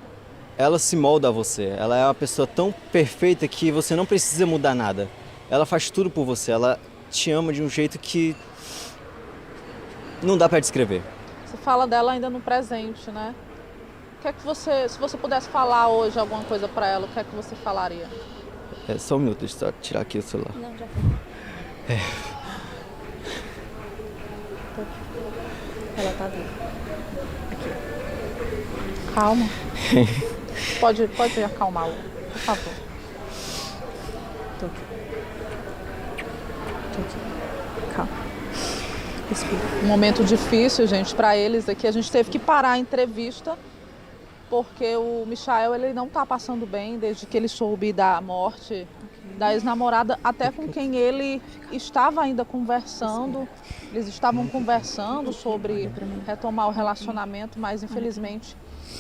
S8: ela se molda a você. Ela é uma pessoa tão perfeita que você não precisa mudar nada. Ela faz tudo por você, ela te ama de um jeito que não dá para descrever.
S2: Você fala dela ainda no presente, né? O que é que você, se você pudesse falar hoje alguma coisa para ela, o que é que você falaria?
S8: Só um minuto, deixa eu só tirar aqui o celular.
S7: Não, já foi. Ela tá viva. Aqui.
S2: Calma. Pode acalmá-lo, por favor.
S7: Tô aqui. Calma. Respira.
S2: Um momento difícil, gente, para eles aqui. A gente teve que parar a entrevista porque o Michael, ele não tá passando bem desde que ele soube da morte da ex-namorada, até com quem ele estava ainda conversando. Eles estavam conversando sobre retomar o relacionamento, mas infelizmente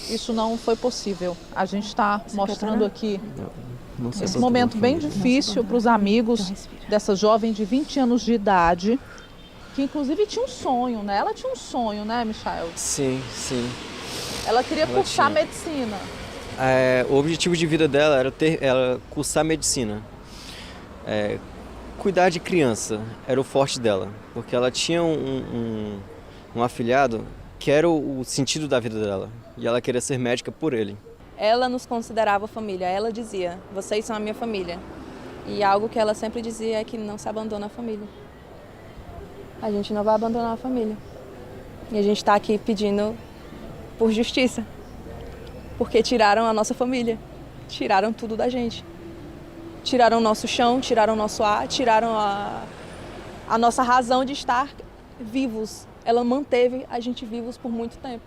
S2: isso não foi possível. A gente está mostrando aqui esse momento bem difícil para os amigos dessa jovem de 20 anos de idade, que inclusive tinha um sonho, né? Ela tinha um sonho, né, Michael?
S8: Sim.
S2: Ela queria cursar medicina.
S8: O objetivo de vida dela era cursar medicina. Cuidar de criança era o forte dela, porque ela tinha um afilhado que era o sentido da vida dela, e ela queria ser médica por ele.
S7: Ela nos considerava família, ela dizia, vocês são a minha família. E algo que ela sempre dizia é que não se abandona a família. A gente não vai abandonar a família. E a gente está aqui pedindo por justiça, porque tiraram a nossa família, tiraram tudo da gente. Tiraram o nosso chão, tiraram o nosso ar, tiraram a nossa razão de estar vivos. Ela manteve a gente vivos por muito tempo.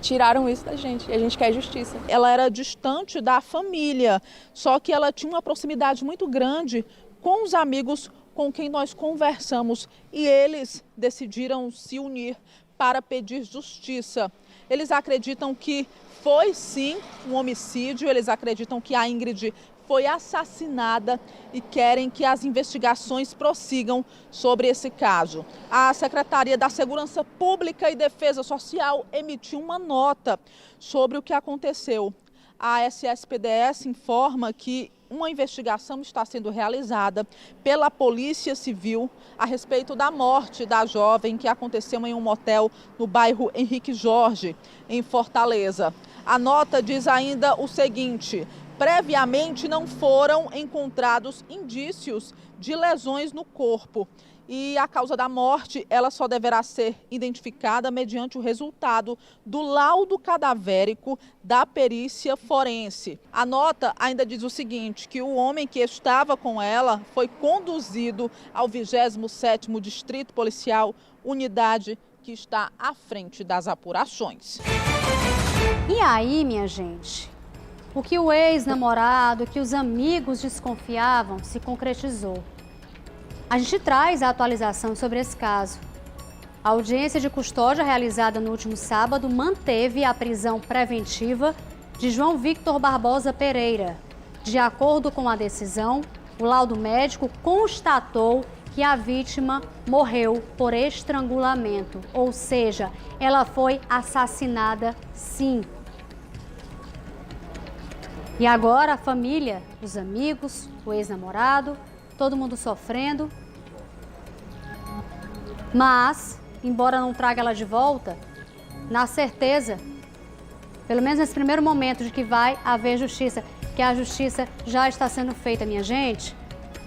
S7: Tiraram isso da gente e a gente quer justiça.
S2: Ela era distante da família, só que ela tinha uma proximidade muito grande com os amigos com quem nós conversamos e eles decidiram se unir para pedir justiça. Eles acreditam que foi sim um homicídio, eles acreditam que a Ingrid foi assassinada e querem que as investigações prossigam sobre esse caso. A Secretaria da Segurança Pública e Defesa Social emitiu uma nota sobre o que aconteceu. A SSPDS informa que uma investigação está sendo realizada pela Polícia Civil a respeito da morte da jovem que aconteceu em um motel no bairro Henrique Jorge, em Fortaleza. A nota diz ainda o seguinte: previamente não foram encontrados indícios de lesões no corpo e a causa da morte ela só deverá ser identificada mediante o resultado do laudo cadavérico da perícia forense. A nota ainda diz o seguinte, que o homem que estava com ela foi conduzido ao 27º Distrito Policial, unidade que está à frente das apurações.
S1: E aí, minha gente? O que o ex-namorado, que os amigos desconfiavam, se concretizou. A gente traz a atualização sobre esse caso. A audiência de custódia realizada no último sábado manteve a prisão preventiva de João Victor Barbosa Pereira. De acordo com a decisão, o laudo médico constatou que a vítima morreu por estrangulamento, ou seja, ela foi assassinada sim. E agora a família, os amigos, o ex-namorado, todo mundo sofrendo. Mas, embora não traga ela de volta, na certeza, pelo menos nesse primeiro momento, de que vai haver justiça, que a justiça já está sendo feita, minha gente.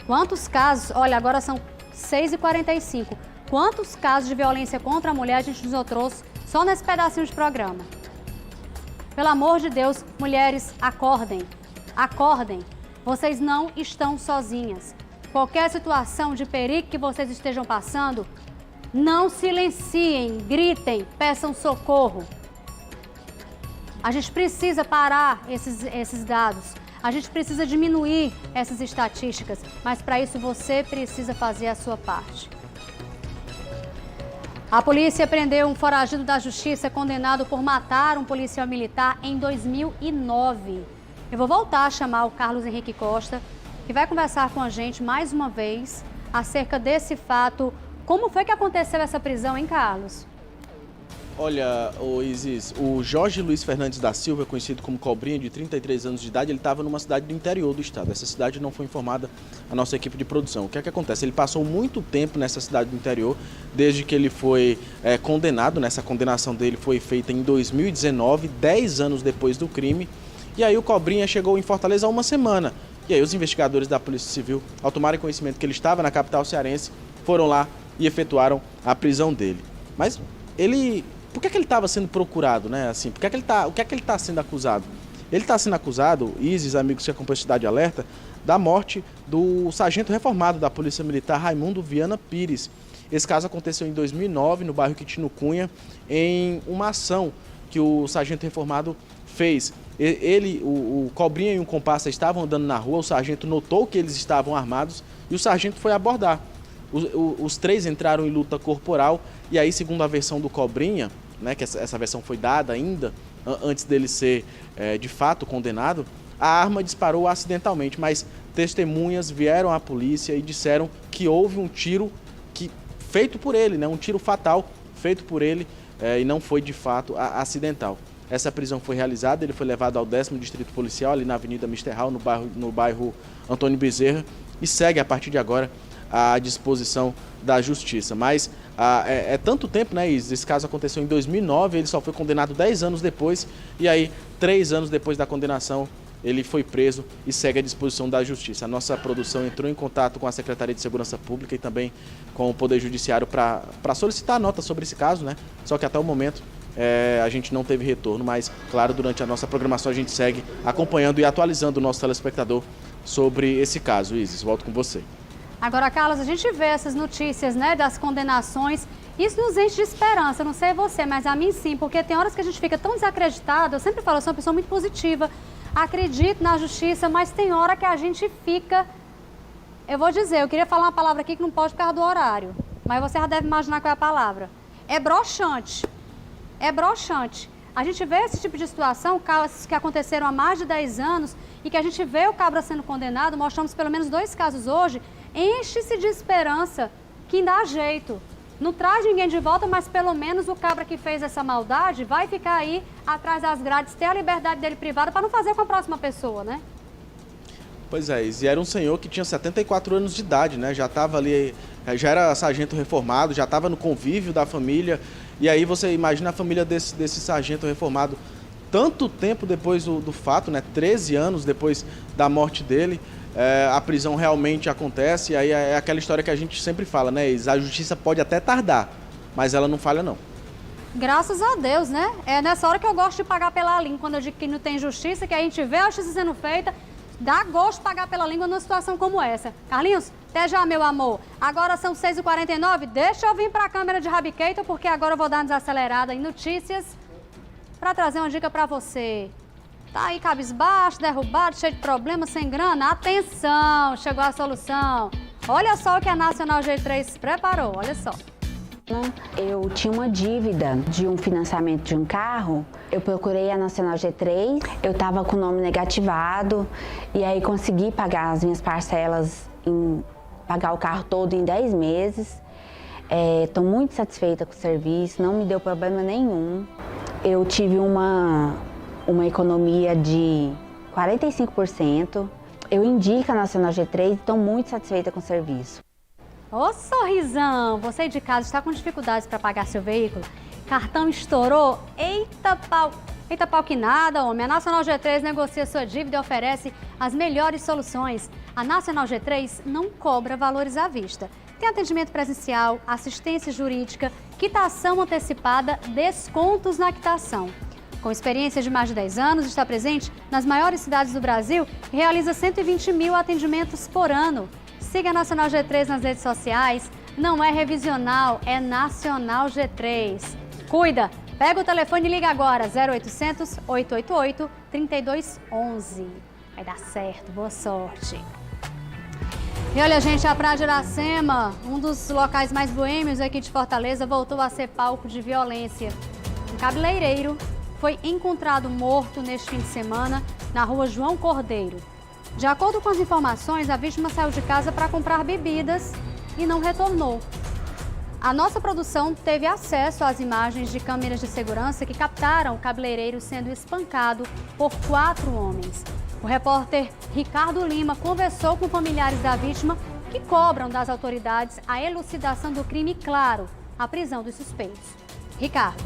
S1: Quantos casos, olha, agora são 6h45, quantos casos de violência contra a mulher a gente nos trouxe só nesse pedacinho de programa? Pelo amor de Deus, mulheres, acordem, acordem. Vocês não estão sozinhas. qualquer situação de perigo que vocês estejam passando, não silenciem, gritem, peçam socorro. A gente precisa parar esses dados. A gente precisa diminuir essas estatísticas, mas para isso você precisa fazer a sua parte. A polícia prendeu um foragido da justiça condenado por matar um policial militar em 2009. Eu vou voltar a chamar o Carlos Henrique Costa, que vai conversar com a gente mais uma vez acerca desse fato. Como foi que aconteceu essa prisão, hein, Carlos?
S4: Olha, Isis, o Jorge Luiz Fernandes da Silva, conhecido como Cobrinha, de 33 anos de idade, ele estava numa cidade do interior do estado. Essa cidade não foi informada à nossa equipe de produção. O que é que acontece? Ele passou muito tempo nessa cidade do interior, desde que ele foi condenado. Essa condenação dele foi feita em 2019, 10 anos depois do crime. E aí o Cobrinha chegou em Fortaleza há uma semana. E aí os investigadores da Polícia Civil, ao tomarem conhecimento que ele estava na capital cearense, foram lá e efetuaram a prisão dele. Mas por que ele estava sendo procurado, né? Assim, o que é que ele está sendo acusado? Ele está sendo acusado, Isis, amigos que acompanham a Cidade Alerta, da morte do sargento reformado da Polícia Militar, Raimundo Viana Pires. Esse caso aconteceu em 2009, no bairro Quitino Cunha, em uma ação que o sargento reformado fez. O Cobrinha e um comparsa estavam andando na rua, o sargento notou que eles estavam armados e o sargento foi abordar. Os três entraram em luta corporal e aí, segundo a versão do Cobrinha, né, que essa versão foi dada ainda antes dele ser de fato condenado, a arma disparou acidentalmente, mas testemunhas vieram à polícia e disseram que houve um tiro feito por ele, né, um tiro fatal feito por ele e não foi de fato acidental. Essa prisão foi realizada, ele foi levado ao 10º Distrito Policial, ali na Avenida Misterral, no bairro Antônio Bezerra, e segue a partir de agora à disposição da Justiça. Mas é tanto tempo, né, Isis? Esse caso aconteceu em 2009, ele só foi condenado 10 anos depois, e aí, 3 anos depois da condenação, ele foi preso e segue à disposição da Justiça. A nossa produção entrou em contato com a Secretaria de Segurança Pública e também com o Poder Judiciário para solicitar nota sobre esse caso, né? Só que até o momento a gente não teve retorno, mas, claro, durante a nossa programação a gente segue acompanhando e atualizando o nosso telespectador sobre esse caso. Isis, volto com você.
S1: Agora, Carlos, a gente vê essas notícias, né, das condenações, isso nos enche de esperança, não sei você, mas a mim sim, porque tem horas que a gente fica tão desacreditado. Eu sempre falo, eu sou uma pessoa muito positiva, acredito na justiça, mas tem hora que a gente fica, eu vou dizer, eu queria falar uma palavra aqui que não pode por causa do horário, mas você já deve imaginar qual é a palavra. É broxante. É broxante. A gente vê esse tipo de situação, casos que aconteceram há mais de 10 anos e que a gente vê o cabra sendo condenado, mostramos pelo menos 2 casos hoje, enche-se de esperança que dá jeito. Não traz ninguém de volta, mas pelo menos o cabra que fez essa maldade vai ficar aí atrás das grades, ter a liberdade dele privada para não fazer com a próxima pessoa, né?
S4: Pois é, e era um senhor que tinha 74 anos de idade, né? Já estava ali, já era sargento reformado, já estava no convívio da família. E aí você imagina a família desse sargento reformado tanto tempo depois do fato, né? 13 anos depois da morte dele. A prisão realmente acontece, e aí é aquela história que a gente sempre fala, né? A justiça pode até tardar, mas ela não falha, não.
S1: Graças a Deus, né? É nessa hora que eu gosto de pagar pela língua, quando eu digo que não tem justiça, que a gente vê a justiça sendo feita, dá gosto de pagar pela língua numa situação como essa. Carlinhos, até já, meu amor. Agora são 6h49, deixa eu vir para a câmera de Rabicator, porque agora eu vou dar uma desacelerada em notícias para trazer uma dica para você. Tá aí cabisbaixo, derrubado, cheio de problemas, sem grana? Atenção, chegou a solução. Olha só o que a Nacional G3 preparou, olha só.
S9: Eu tinha uma dívida de um financiamento de um carro, eu procurei a Nacional G3, eu estava com o nome negativado e aí consegui pagar as minhas parcelas, pagar o carro todo em 10 meses. Estou muito satisfeita com o serviço, não me deu problema nenhum. Eu tive uma economia de 45%. Eu indico a Nacional G3 e estou muito satisfeita com o serviço.
S1: Ô sorrisão, você aí de casa está com dificuldades para pagar seu veículo? Cartão estourou? Eita pau que nada, homem. A Nacional G3 negocia sua dívida e oferece as melhores soluções. A Nacional G3 não cobra valores à vista. Tem atendimento presencial, assistência jurídica, quitação antecipada, descontos na quitação. Com experiência de mais de 10 anos, está presente nas maiores cidades do Brasil e realiza 120 mil atendimentos por ano. Siga a Nacional G3 nas redes sociais. Não é revisional, é Nacional G3. Cuida! Pega o telefone e liga agora, 0800 888 3211. Vai dar certo, boa sorte. E olha, gente, a Praia de Iracema, um dos locais mais boêmios aqui de Fortaleza, voltou a ser palco de violência. Um cabeleireiro foi encontrado morto neste fim de semana na rua João Cordeiro. De acordo com as informações, a vítima saiu de casa para comprar bebidas e não retornou. A nossa produção teve acesso às imagens de câmeras de segurança que captaram o cabeleireiro sendo espancado por 4 homens. O repórter Ricardo Lima conversou com familiares da vítima que cobram das autoridades a elucidação do crime e, claro, a prisão dos suspeitos. Ricardo.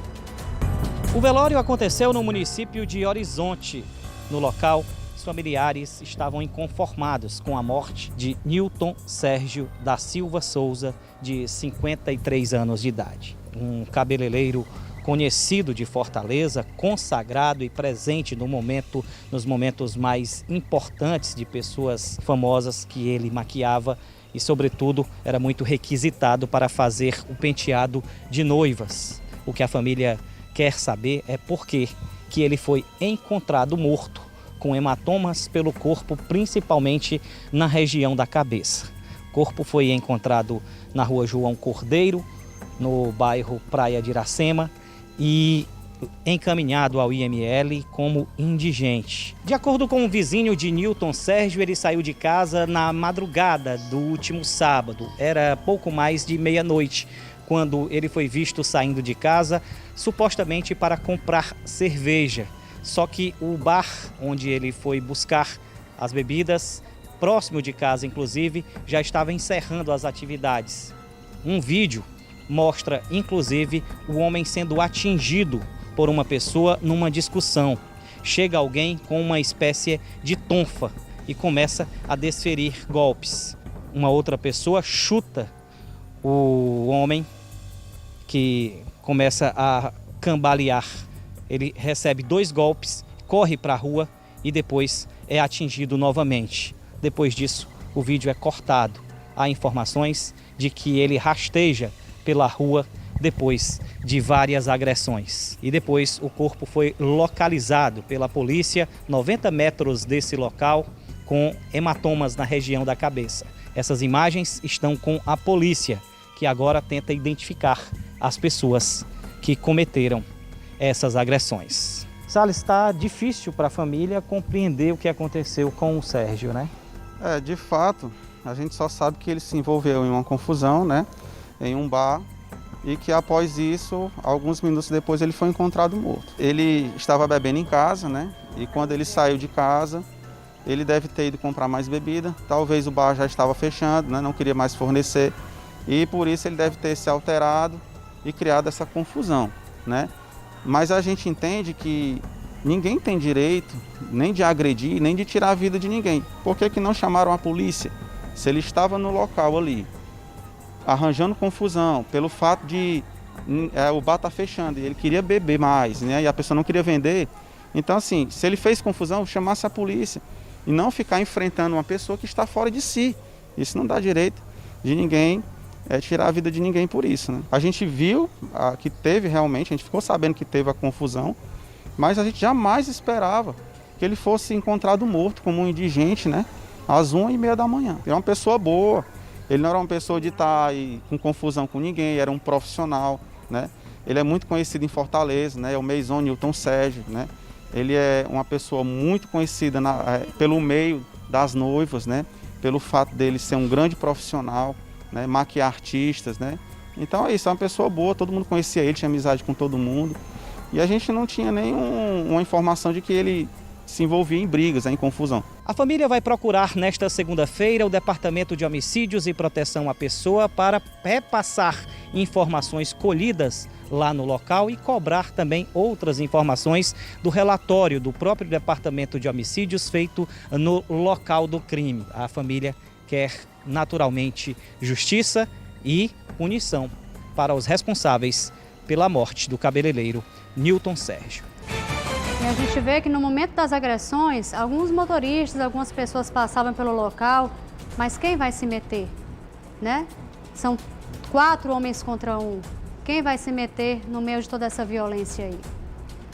S5: O velório aconteceu no município de Horizonte. No local, os familiares estavam inconformados com a morte de Nilton Sérgio da Silva Souza, de 53 anos de idade. Um cabeleireiro conhecido de Fortaleza, consagrado e presente nos momentos mais importantes de pessoas famosas que ele maquiava e, sobretudo, era muito requisitado para fazer o penteado de noivas. O que a família quer saber é por que ele foi encontrado morto, com hematomas pelo corpo, principalmente na região da cabeça. O corpo foi encontrado na rua João Cordeiro, no bairro Praia de Iracema, e encaminhado ao IML como indigente. De acordo com o vizinho de Nilton Sérgio, ele saiu de casa na madrugada do último sábado. Era pouco mais de meia-noite, quando ele foi visto saindo de casa, supostamente para comprar cerveja. Só que o bar onde ele foi buscar as bebidas, próximo de casa inclusive, já estava encerrando as atividades. Um vídeo mostra inclusive o homem sendo atingido por uma pessoa numa discussão. Chega alguém com uma espécie de tonfa e começa a desferir golpes. Uma outra pessoa chuta o homem, que começa a cambalear. Ele recebe 2 golpes, corre para a rua e depois é atingido novamente. Depois disso, o vídeo é cortado. Há informações de que ele rasteja pela rua depois de várias agressões. E depois o corpo foi localizado pela polícia 90 metros desse local, com hematomas na região da cabeça. Essas imagens estão com a polícia, que agora tenta identificar as pessoas que cometeram essas agressões. Salles, está difícil para a família compreender o que aconteceu com o Sérgio, né?
S10: De fato, a gente só sabe que ele se envolveu em uma confusão, né? Em um bar, e que após isso, alguns minutos depois, ele foi encontrado morto. Ele estava bebendo em casa, né? E quando ele saiu de casa, ele deve ter ido comprar mais bebida. Talvez o bar já estava fechando, né? Não queria mais fornecer. E por isso ele deve ter se alterado e criado essa confusão, né? Mas a gente entende que ninguém tem direito nem de agredir, nem de tirar a vida de ninguém. Por que não chamaram a polícia? Se ele estava no local ali, arranjando confusão, pelo fato de o bar estar fechando e ele queria beber mais, né? E a pessoa não queria vender. Então, assim, se ele fez confusão, chamasse a polícia e não ficar enfrentando uma pessoa que está fora de si. Isso não dá direito de ninguém tirar a vida de ninguém por isso, né? A gente viu que teve realmente, a gente ficou sabendo que teve a confusão, mas a gente jamais esperava que ele fosse encontrado morto como um indigente, né? Às 1h30 da manhã. Ele é uma pessoa boa, ele não era uma pessoa de estar aí com confusão com ninguém, era um profissional, né? Ele é muito conhecido em Fortaleza, né? É o Maison Nilton Sérgio, né? Ele é uma pessoa muito conhecida pelo meio das noivas, né? Pelo fato dele ser um grande profissional, né? Maquiar artistas, né? Então é isso, é uma pessoa boa, todo mundo conhecia ele, tinha amizade com todo mundo. E a gente não tinha nenhuma informação de que ele se envolvia em brigas, em confusão.
S5: A família vai procurar nesta segunda-feira o Departamento de Homicídios e Proteção à Pessoa para repassar informações colhidas lá no local e cobrar também outras informações do relatório do próprio Departamento de Homicídios feito no local do crime. A família quer naturalmente justiça e punição para os responsáveis pela morte do cabeleireiro Nilton Sérgio.
S1: E a gente vê que no momento das agressões, alguns motoristas, algumas pessoas passavam pelo local Mas quem vai se meter, né? São 4 homens contra 1. Quem vai se meter no meio de toda essa violência aí?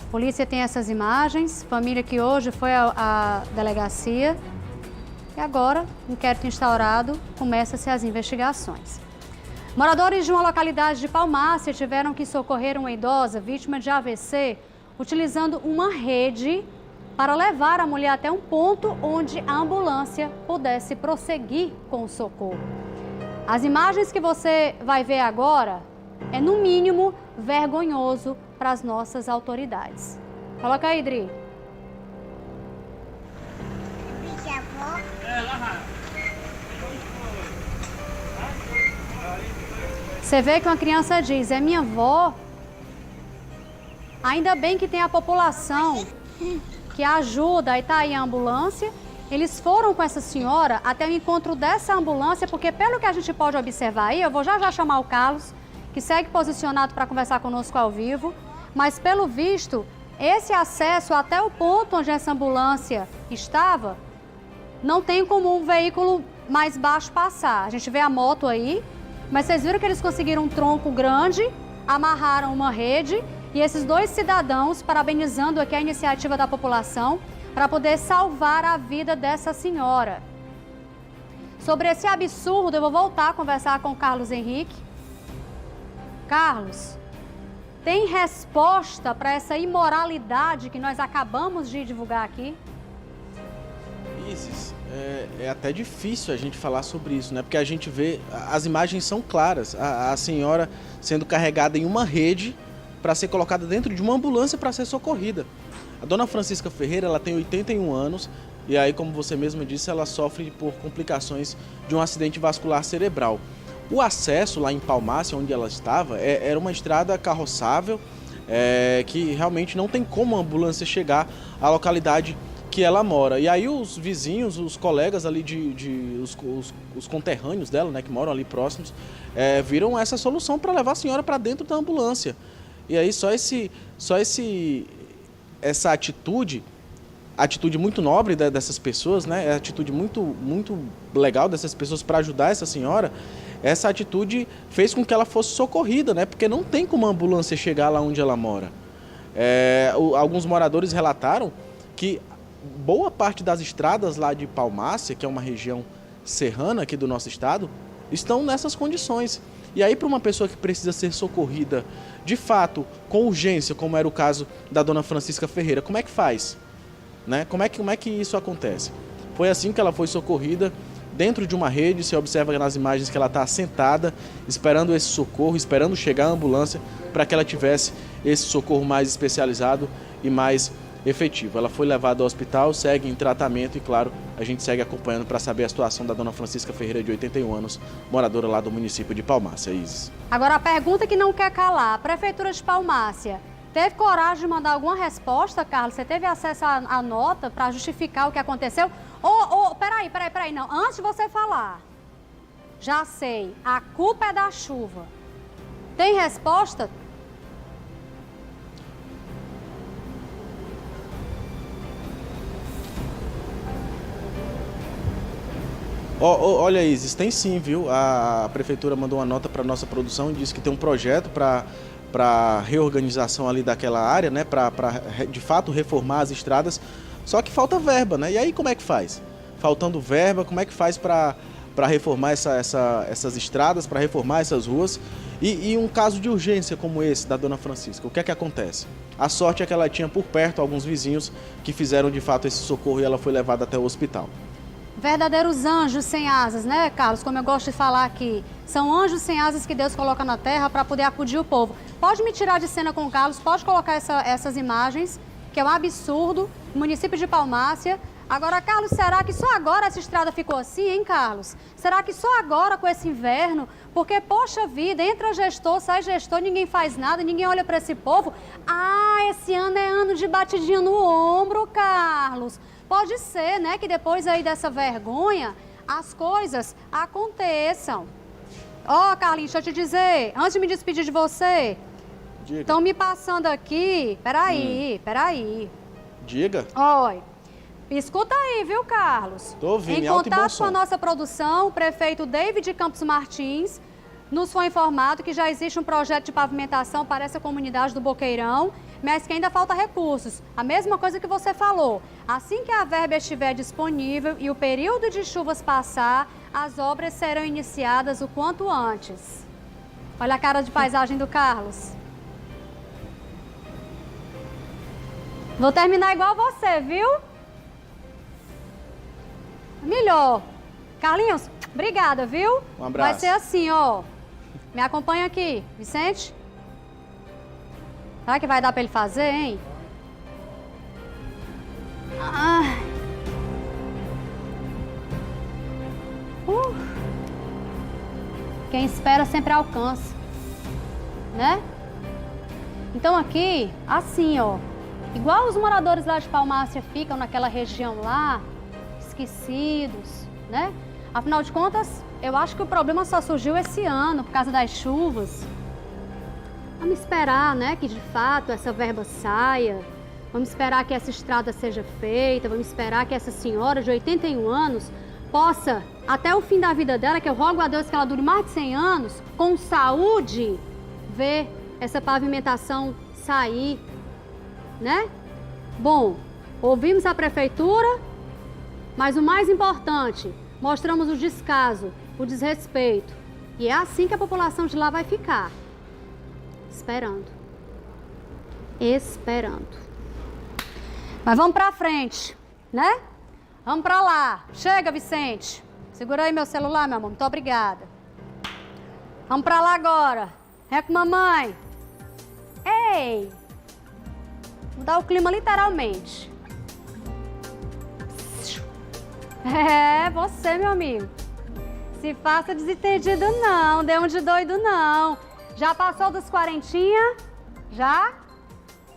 S1: A polícia tem essas imagens, família que hoje foi à delegacia. E agora, inquérito instaurado, começam-se as investigações. Moradores de uma localidade de Palmácia tiveram que socorrer uma idosa vítima de AVC utilizando uma rede para levar a mulher até um ponto onde a ambulância pudesse prosseguir com o socorro. As imagens que você vai ver agora é, no mínimo, vergonhoso para as nossas autoridades. Coloca aí, Dri. Você vê que uma criança diz, é minha avó. Ainda bem que tem a população que ajuda, e tá aí a ambulância. Eles foram com essa senhora até o encontro dessa ambulância, porque pelo que a gente pode observar aí, eu vou já chamar o Carlos, que segue posicionado para conversar conosco ao vivo, mas pelo visto, esse acesso até o ponto onde essa ambulância estava, não tem como um veículo mais baixo passar. A gente vê a moto aí, mas vocês viram que eles conseguiram um tronco grande, amarraram uma rede, e esses 2 cidadãos, parabenizando aqui a iniciativa da população, para poder salvar a vida dessa senhora. Sobre esse absurdo, eu vou voltar a conversar com o Carlos Henrique. Carlos, tem resposta para essa imoralidade que nós acabamos de divulgar aqui?
S4: Isis, é até difícil a gente falar sobre isso, né? Porque a gente vê, as imagens são claras, a senhora sendo carregada em uma rede para ser colocada dentro de uma ambulância para ser socorrida. A dona Francisca Ferreira, ela tem 81 anos e aí, como você mesma disse, ela sofre por complicações de um acidente vascular cerebral. O acesso lá em Palmácia, onde ela estava, era uma estrada carroçável, que realmente não tem como a ambulância chegar à localidade que ela mora. E aí os vizinhos, os colegas ali, os conterrâneos dela, né, que moram ali próximos, viram essa solução para levar a senhora para dentro da ambulância. E aí essa atitude muito nobre dessas pessoas, né? Atitude muito legal dessas pessoas para ajudar essa senhora. Essa atitude fez com que ela fosse socorrida, né? Porque não tem como a ambulância chegar lá onde ela mora. Alguns moradores relataram que boa parte das estradas lá de Palmácia, que é uma região serrana aqui do nosso estado, estão nessas condições. E aí, para uma pessoa que precisa ser socorrida, de fato, com urgência, como era o caso da dona Francisca Ferreira, como é que faz? Né? Como é que isso acontece? Foi assim que ela foi socorrida, dentro de uma rede. Você observa nas imagens que ela está sentada, esperando esse socorro, esperando chegar a ambulância, para que ela tivesse esse socorro mais especializado e mais efetivo. Ela foi levada ao hospital, segue em tratamento e, claro, a gente segue acompanhando para saber a situação da dona Francisca Ferreira, de 81 anos, moradora lá do município de Palmácia. Isis.
S1: Agora, a pergunta que não quer calar. A Prefeitura de Palmácia teve coragem de mandar alguma resposta, Carlos? Você teve acesso à nota para justificar o que aconteceu? Peraí, não. Antes de você falar, já sei, a culpa é da chuva. Tem resposta?
S4: Olha, Isis, tem sim, viu? A prefeitura mandou uma nota para a nossa produção e disse que tem um projeto para reorganização ali daquela área, né? Para de fato reformar as estradas, só que falta verba, né? E aí como é que faz? Faltando verba, como é que faz para reformar essas estradas, para reformar essas ruas? E um caso de urgência como esse da dona Francisca, o que é que acontece? A sorte é que ela tinha por perto alguns vizinhos que fizeram de fato esse socorro e ela foi levada até o hospital.
S1: Verdadeiros anjos sem asas, né, Carlos? Como eu gosto de falar aqui. São anjos sem asas que Deus coloca na terra para poder acudir o povo. Pode me tirar de cena com o Carlos, pode colocar essas imagens, que é um absurdo, município de Palmácia. Agora, Carlos, será que só agora essa estrada ficou assim, hein, Carlos? Será que só agora com esse inverno? Porque, poxa vida, entra gestor, sai gestor, ninguém faz nada, ninguém olha para esse povo. Ah, esse ano é ano de batidinha no ombro, Carlos. Pode ser, né, que depois aí dessa vergonha, as coisas aconteçam. Carlinhos, deixa eu te dizer, antes de me despedir de você, estão me passando aqui, peraí.
S4: Diga.
S1: Olha, Escuta aí, viu, Carlos?
S4: Tô ouvindo,
S1: em
S4: alto e bom
S1: contato com a
S4: som.
S1: nossa produção, o prefeito David Campos Martins nos foi informado que já existe um projeto de pavimentação para essa comunidade do Boqueirão, mas que ainda falta recursos. A mesma coisa que você falou. Assim que a verba estiver disponível e o período de chuvas passar, as obras serão iniciadas o quanto antes. Olha a cara de paisagem do Carlos. Vou terminar igual você, viu? Melhor. Carlinhos, obrigada, viu?
S4: Um abraço.
S1: Vai ser assim, ó. Me acompanha aqui, Vicente. Será que vai dar pra ele fazer, hein? Quem espera sempre alcança, né? Então aqui, assim, ó. Igual os moradores lá de Palmácia ficam naquela região lá, esquecidos, né? Afinal de contas, eu acho que o problema só surgiu esse ano, por causa das chuvas. Vamos esperar, né, que de fato essa verba saia. Vamos esperar que essa estrada seja feita. Vamos esperar que essa senhora de 81 anos possa, até o fim da vida dela, que eu rogo a Deus que ela dure mais de 100 anos, com saúde, ver essa pavimentação sair, né? Bom, ouvimos a prefeitura, mas o mais importante, mostramos o descaso, o desrespeito. E é assim que a população de lá vai ficar. Esperando. Esperando. Mas vamos pra frente, né? Vamos pra lá. Chega, Vicente. Segura aí meu celular, meu amor. Muito obrigada. Vamos pra lá agora. É com mamãe. Ei! Mudar o clima literalmente. É, você, meu amigo. Se faça desentendido não, dê um de doido não. Já passou dos 40? Já?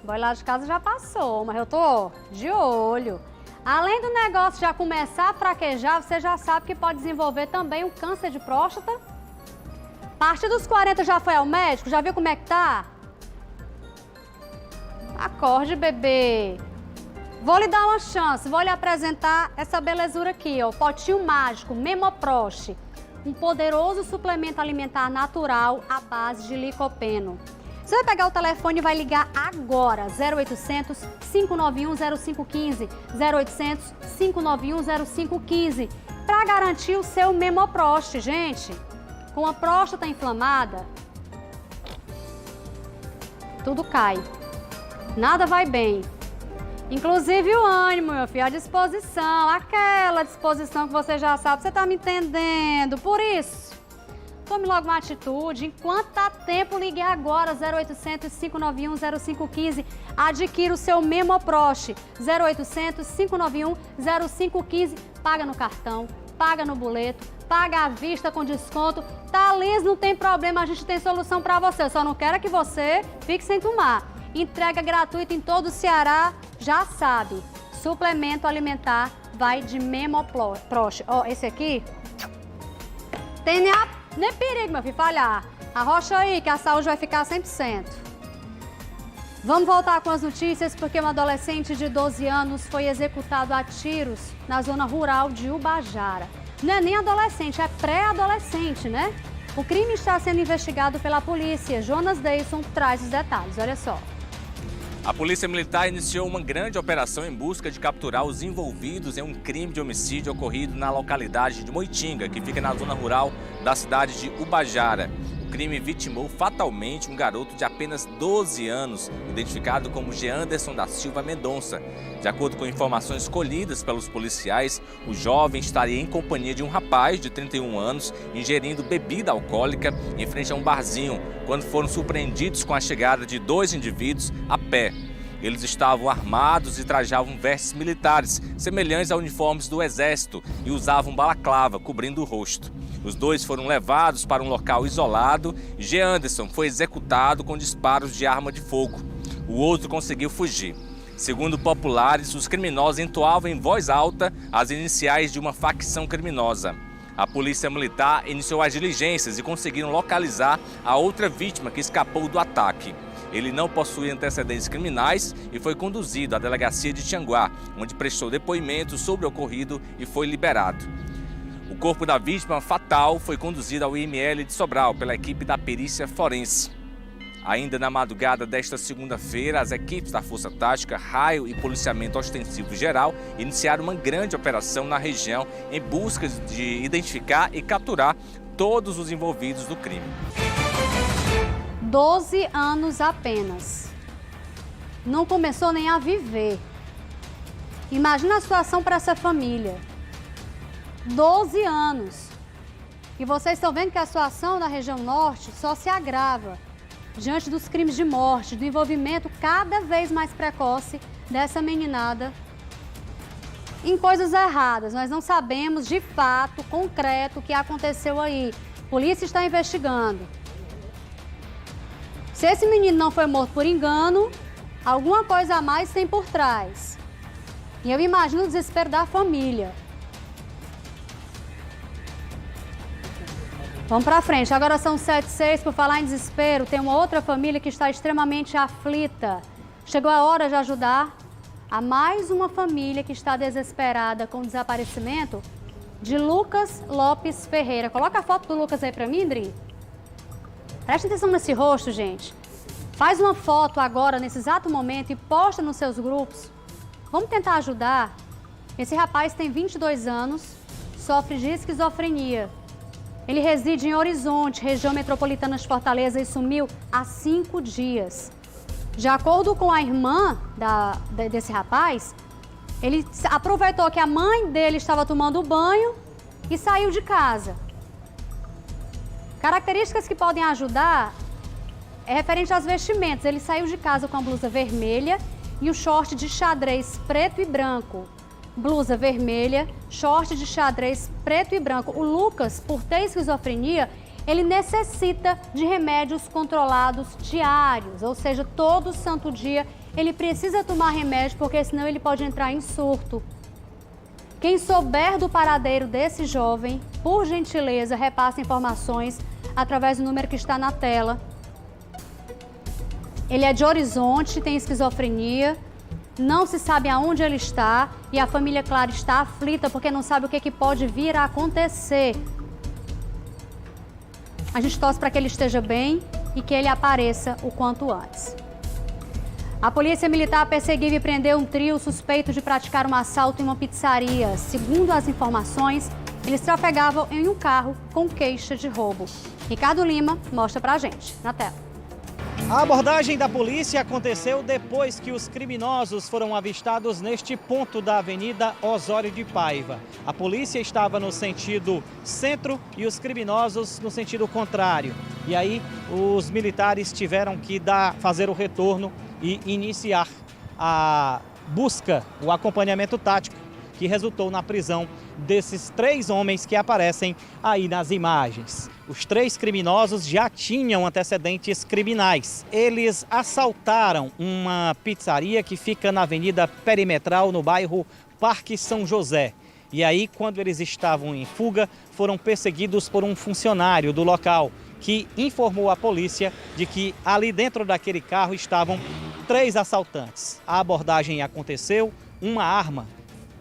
S1: O boy lá de casa já passou, mas eu tô de olho. Além do negócio já começar a fraquejar, você já sabe que pode desenvolver também um câncer de próstata. A partir dos 40 já foi ao médico? Já viu como é que tá? Acorde, bebê. Vou lhe dar uma chance, vou lhe apresentar essa belezura aqui, ó, o potinho mágico, Memoprost, um poderoso suplemento alimentar natural à base de licopeno. Você vai pegar o telefone e vai ligar agora, 0800 591 0515, 0800 591 0515, para garantir o seu Memoprost, gente. Com a próstata inflamada, tudo cai, nada vai bem. Inclusive o ânimo, meu filho, a disposição, aquela disposição que você já sabe, você tá me entendendo. Por isso, tome logo uma atitude. Enquanto tá tempo, ligue agora, 0800 591 0515. Adquira o seu Memoprost, 0800 591 0515. Paga no cartão, paga no boleto, paga à vista com desconto. Tá liso, não tem problema, a gente tem solução para você. Eu só não quero que você fique sem tomar. Entrega gratuita em todo o Ceará, já sabe. Suplemento alimentar vai de Memoprost. Ó, esse aqui tem nem perigo, meu filho, falhar. Arrocha aí que a saúde vai ficar 100%. Vamos voltar com as notícias, porque um adolescente de 12 anos foi executado a tiros na zona rural de Ubajara. Não é nem adolescente, é pré-adolescente, né? O crime está sendo investigado pela polícia. Jonas Deison traz os detalhes, olha só.
S11: A Polícia Militar iniciou uma grande operação em busca de capturar os envolvidos em um crime de homicídio ocorrido na localidade de Moitinga, que fica na zona rural da cidade de Ubajara. O crime vitimou fatalmente um garoto de apenas 12 anos, identificado como Jeanderson da Silva Mendonça. De acordo com informações colhidas pelos policiais, o jovem estaria em companhia de um rapaz de 31 anos, ingerindo bebida alcoólica em frente a um barzinho, quando foram surpreendidos com a chegada de dois indivíduos a pé. Eles estavam armados e trajavam vestes militares, semelhantes a uniformes do Exército, e usavam balaclava, cobrindo o rosto. Os dois foram levados para um local isolado e Jeanderson foi executado com disparos de arma de fogo. O outro conseguiu fugir. Segundo populares, os criminosos entoavam em voz alta as iniciais de uma facção criminosa. A Polícia Militar iniciou as diligências e conseguiram localizar a outra vítima que escapou do ataque. Ele não possui antecedentes criminais e foi conduzido à delegacia de Tianguá, onde prestou depoimento sobre o ocorrido e foi liberado. O corpo da vítima fatal foi conduzido ao IML de Sobral pela equipe da perícia forense. Ainda na madrugada desta segunda-feira, as equipes da Força Tática, Raio e Policiamento Ostensivo Geral iniciaram uma grande operação na região em busca de identificar e capturar todos os envolvidos no crime.
S1: 12 anos apenas. Não começou nem a viver. Imagina a situação para essa família. 12 anos. E vocês estão vendo que a situação na região norte só se agrava diante dos crimes de morte, do envolvimento cada vez mais precoce dessa meninada em coisas erradas. Nós não sabemos de fato, concreto, o que aconteceu aí. A polícia está investigando. Se esse menino não foi morto por engano, alguma coisa a mais tem por trás. E eu imagino o desespero da família. Vamos para frente, agora são 7h06, por falar em desespero, tem uma outra família que está extremamente aflita. Chegou a hora de ajudar a mais uma família que está desesperada com o desaparecimento de Lucas Lopes Ferreira. Coloca a foto do Lucas aí para mim, Dri. Preste atenção nesse rosto, gente. Faz uma foto agora, nesse exato momento, e posta nos seus grupos. Vamos tentar ajudar. Esse rapaz tem 22 anos, sofre de esquizofrenia. Ele reside em Horizonte, região metropolitana de Fortaleza, e sumiu há 5 dias. De acordo com a irmã desse rapaz, ele aproveitou que a mãe dele estava tomando banho e saiu de casa. Características que podem ajudar é referente às vestimentas. Ele saiu de casa com a blusa vermelha e o short de xadrez preto e branco. Blusa vermelha, short de xadrez preto e branco. O Lucas, por ter esquizofrenia, ele necessita de remédios controlados diários, ou seja, todo santo dia ele precisa tomar remédio, porque senão ele pode entrar em surto. Quem souber do paradeiro desse jovem, por gentileza, repasse informações através do número que está na tela. Ele é de Horizonte, tem esquizofrenia. Não se sabe aonde ele está e a família, claro, está aflita porque não sabe o que pode vir a acontecer. A gente torce para que ele esteja bem e que ele apareça o quanto antes. A Polícia Militar perseguiu e prendeu um trio suspeito de praticar um assalto em uma pizzaria. Segundo as informações, eles trafegavam em um carro com queixa de roubo. Ricardo Lima mostra pra gente na tela.
S5: A abordagem da polícia aconteceu depois que os criminosos foram avistados neste ponto da Avenida Osório de Paiva. A polícia estava no sentido centro e os criminosos no sentido contrário. E aí os militares tiveram que fazer o retorno e iniciar a busca, o acompanhamento tático, que resultou na prisão desses 3 homens que aparecem aí nas imagens. Os 3 criminosos já tinham antecedentes criminais. Eles assaltaram uma pizzaria que fica na Avenida Perimetral, no bairro Parque São José. E aí, quando eles estavam em fuga, foram perseguidos por um funcionário do local, que informou à polícia de que ali dentro daquele carro estavam 3 assaltantes. A abordagem aconteceu, uma arma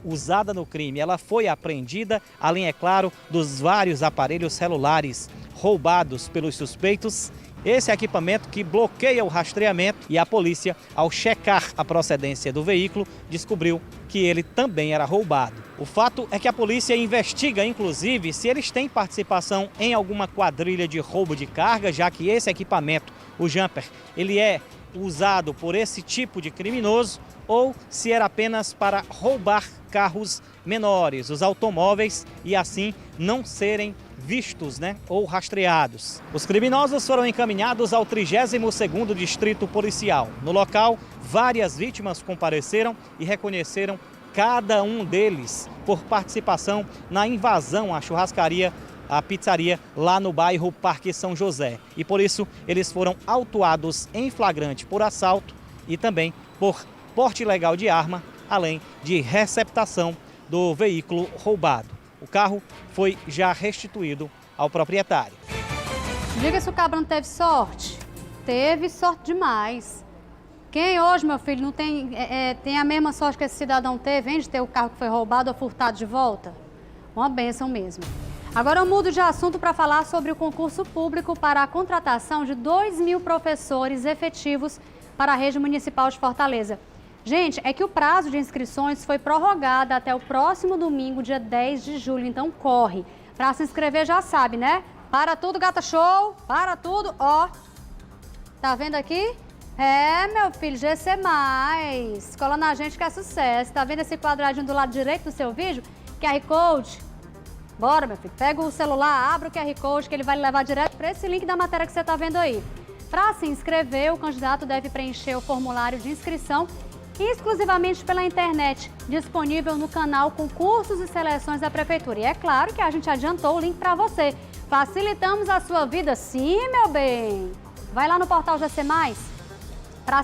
S5: usada no crime, ela foi apreendida, além, é claro, dos vários aparelhos celulares roubados pelos suspeitos. Esse equipamento que bloqueia o rastreamento, e a polícia, ao checar a procedência do veículo, descobriu que ele também era roubado. O fato é que a polícia investiga, inclusive, se eles têm participação em alguma quadrilha de roubo de carga, já que esse equipamento, o jumper, ele é usado por esse tipo de criminoso, ou se era apenas para roubar carros menores, os automóveis, e assim não serem vistos, ou rastreados. Os criminosos foram encaminhados ao 32º Distrito Policial. No local, várias vítimas compareceram e reconheceram cada um deles por participação na invasão à churrascaria, a pizzaria lá no bairro Parque São José. E por isso eles foram autuados em flagrante por assalto e também por porte ilegal de arma, além de receptação do veículo roubado. O carro foi já restituído ao proprietário.
S1: Diga se o cabra não teve sorte. teve sorte demais. Quem hoje, meu filho, não tem, tem a mesma sorte que esse cidadão teve, hein, de ter o carro que foi roubado ou furtado de volta? Uma bênção mesmo. Agora eu mudo de assunto para falar sobre o concurso público para a contratação de 2.000 professores efetivos para a rede municipal de Fortaleza. Gente, é que o prazo de inscrições foi prorrogado até o próximo domingo, dia 10 de julho, então corre. Para se inscrever já sabe, né? Para tudo, gata show, para tudo, ó. Tá vendo aqui? É, meu filho, GC+, cola na gente que é sucesso. Tá vendo esse quadradinho do lado direito do seu vídeo? QR Code. Bora, meu filho, pega o celular, abre o QR Code que ele vai levar direto para esse link da matéria que você tá vendo aí. Para se inscrever, o candidato deve preencher o formulário de inscrição exclusivamente pela internet, disponível no canal Concursos e Seleções da Prefeitura. E é claro que a gente adiantou o link para você. Facilitamos a sua vida, sim, meu bem. Vai lá no portal GC+. Para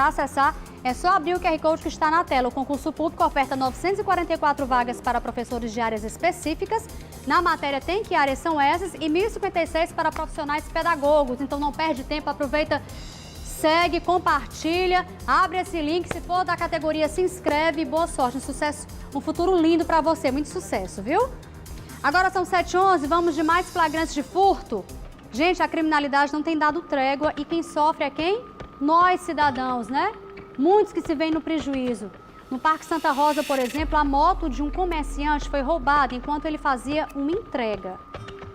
S1: acessar, é só abrir o QR Code que está na tela. O concurso público oferta 944 vagas para professores de áreas específicas. Na matéria tem que áreas são essas e 1.056 para profissionais pedagogos. Então não perde tempo, aproveita, segue, compartilha, abre esse link. Se for da categoria, se inscreve. Boa sorte, um sucesso, um futuro lindo para você. Muito sucesso, viu? Agora são 7h11, vamos de mais flagrantes de furto. Gente, a criminalidade não tem dado trégua e quem sofre é quem? Nós, cidadãos, né? Muitos que se veem no prejuízo. No Parque Santa Rosa, por exemplo, a moto de um comerciante foi roubada enquanto ele fazia uma entrega.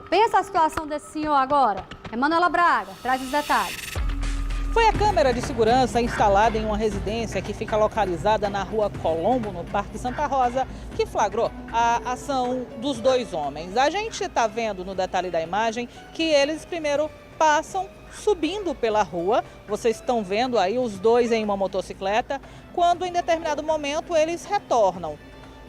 S1: Pensa a situação desse senhor agora. Emanuela Braga traz os detalhes.
S2: Foi a câmera de segurança instalada em uma residência que fica localizada na Rua Colombo, no Parque Santa Rosa, que flagrou a ação dos dois homens. A gente está vendo no detalhe da imagem que eles primeiro passam subindo pela rua. Vocês estão vendo aí os dois em uma motocicleta, quando em determinado momento eles retornam.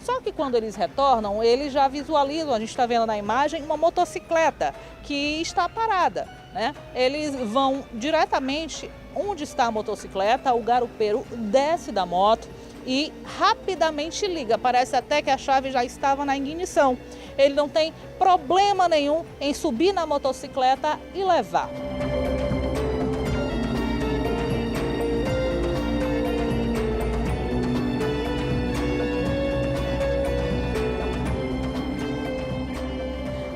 S2: Só que quando eles retornam, eles já visualizam, a gente está vendo na imagem, uma motocicleta que está parada, né? Eles vão diretamente onde está a motocicleta, o garupeiro desce da moto e rapidamente liga. Parece até que a chave já estava na ignição. Ele não tem problema nenhum em subir na motocicleta e levar.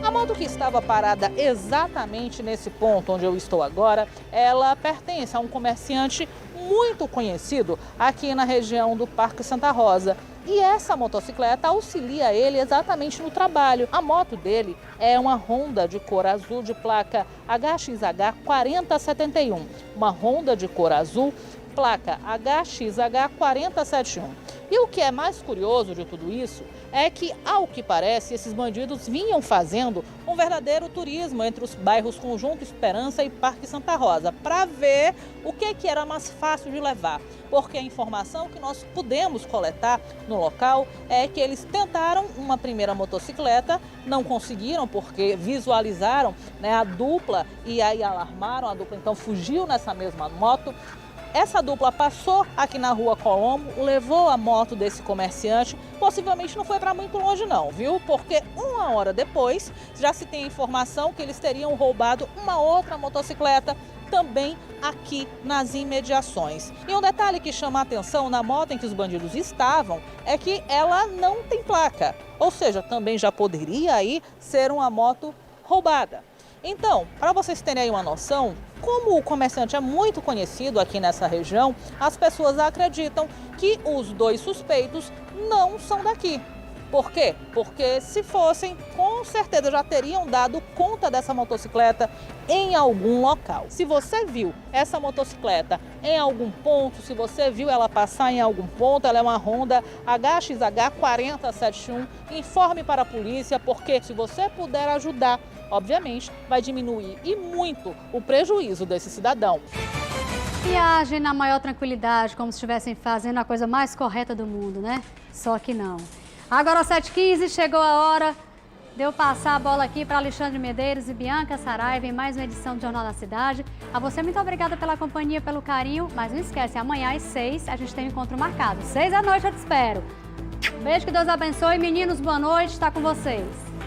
S2: A moto que estava parada exatamente nesse ponto onde eu estou agora, ela pertence a um comerciante muito conhecido aqui na região do Parque Santa Rosa. E essa motocicleta auxilia ele exatamente no trabalho. A moto dele é uma Honda de cor azul de placa HXH 4071. Uma Honda de cor azul, placa HXH 4071. E o que é mais curioso de tudo isso é que, ao que parece, esses bandidos vinham fazendo um verdadeiro turismo entre os bairros Conjunto Esperança e Parque Santa Rosa, para ver o que era mais fácil de levar. Porque a informação que nós pudemos coletar no local é que eles tentaram uma primeira motocicleta, não conseguiram porque visualizaram, né, a dupla e aí alarmaram, a dupla então fugiu nessa mesma moto. Essa dupla passou aqui na Rua Colombo, levou a moto desse comerciante, possivelmente não foi para muito longe não, viu? Porque uma hora depois já se tem a informação que eles teriam roubado uma outra motocicleta também aqui nas imediações. E um detalhe que chama a atenção na moto em que os bandidos estavam é que ela não tem placa, ou seja, também já poderia aí ser uma moto roubada. Então, para vocês terem aí uma noção, como o comerciante é muito conhecido aqui nessa região, as pessoas acreditam que os dois suspeitos não são daqui. Por quê? Porque se fossem, com certeza já teriam dado conta dessa motocicleta em algum local. Se você viu essa motocicleta em algum ponto, se você viu ela passar em algum ponto, ela é uma Honda HXH 4071, informe para a polícia, porque se você puder ajudar, obviamente, vai diminuir e muito o prejuízo desse cidadão.
S1: Viagem na maior tranquilidade, como se estivessem fazendo a coisa mais correta do mundo, né? Só que não. Agora, 7h15, chegou a hora de eu passar a bola aqui para Alexandre Medeiros e Bianca Saraiva em mais uma edição do Jornal da Cidade. A você, muito obrigada pela companhia, pelo carinho, mas não esquece, amanhã às 6 a gente tem um encontro marcado. 6 da noite eu te espero. Um beijo, que Deus abençoe. Meninos, boa noite, está com vocês.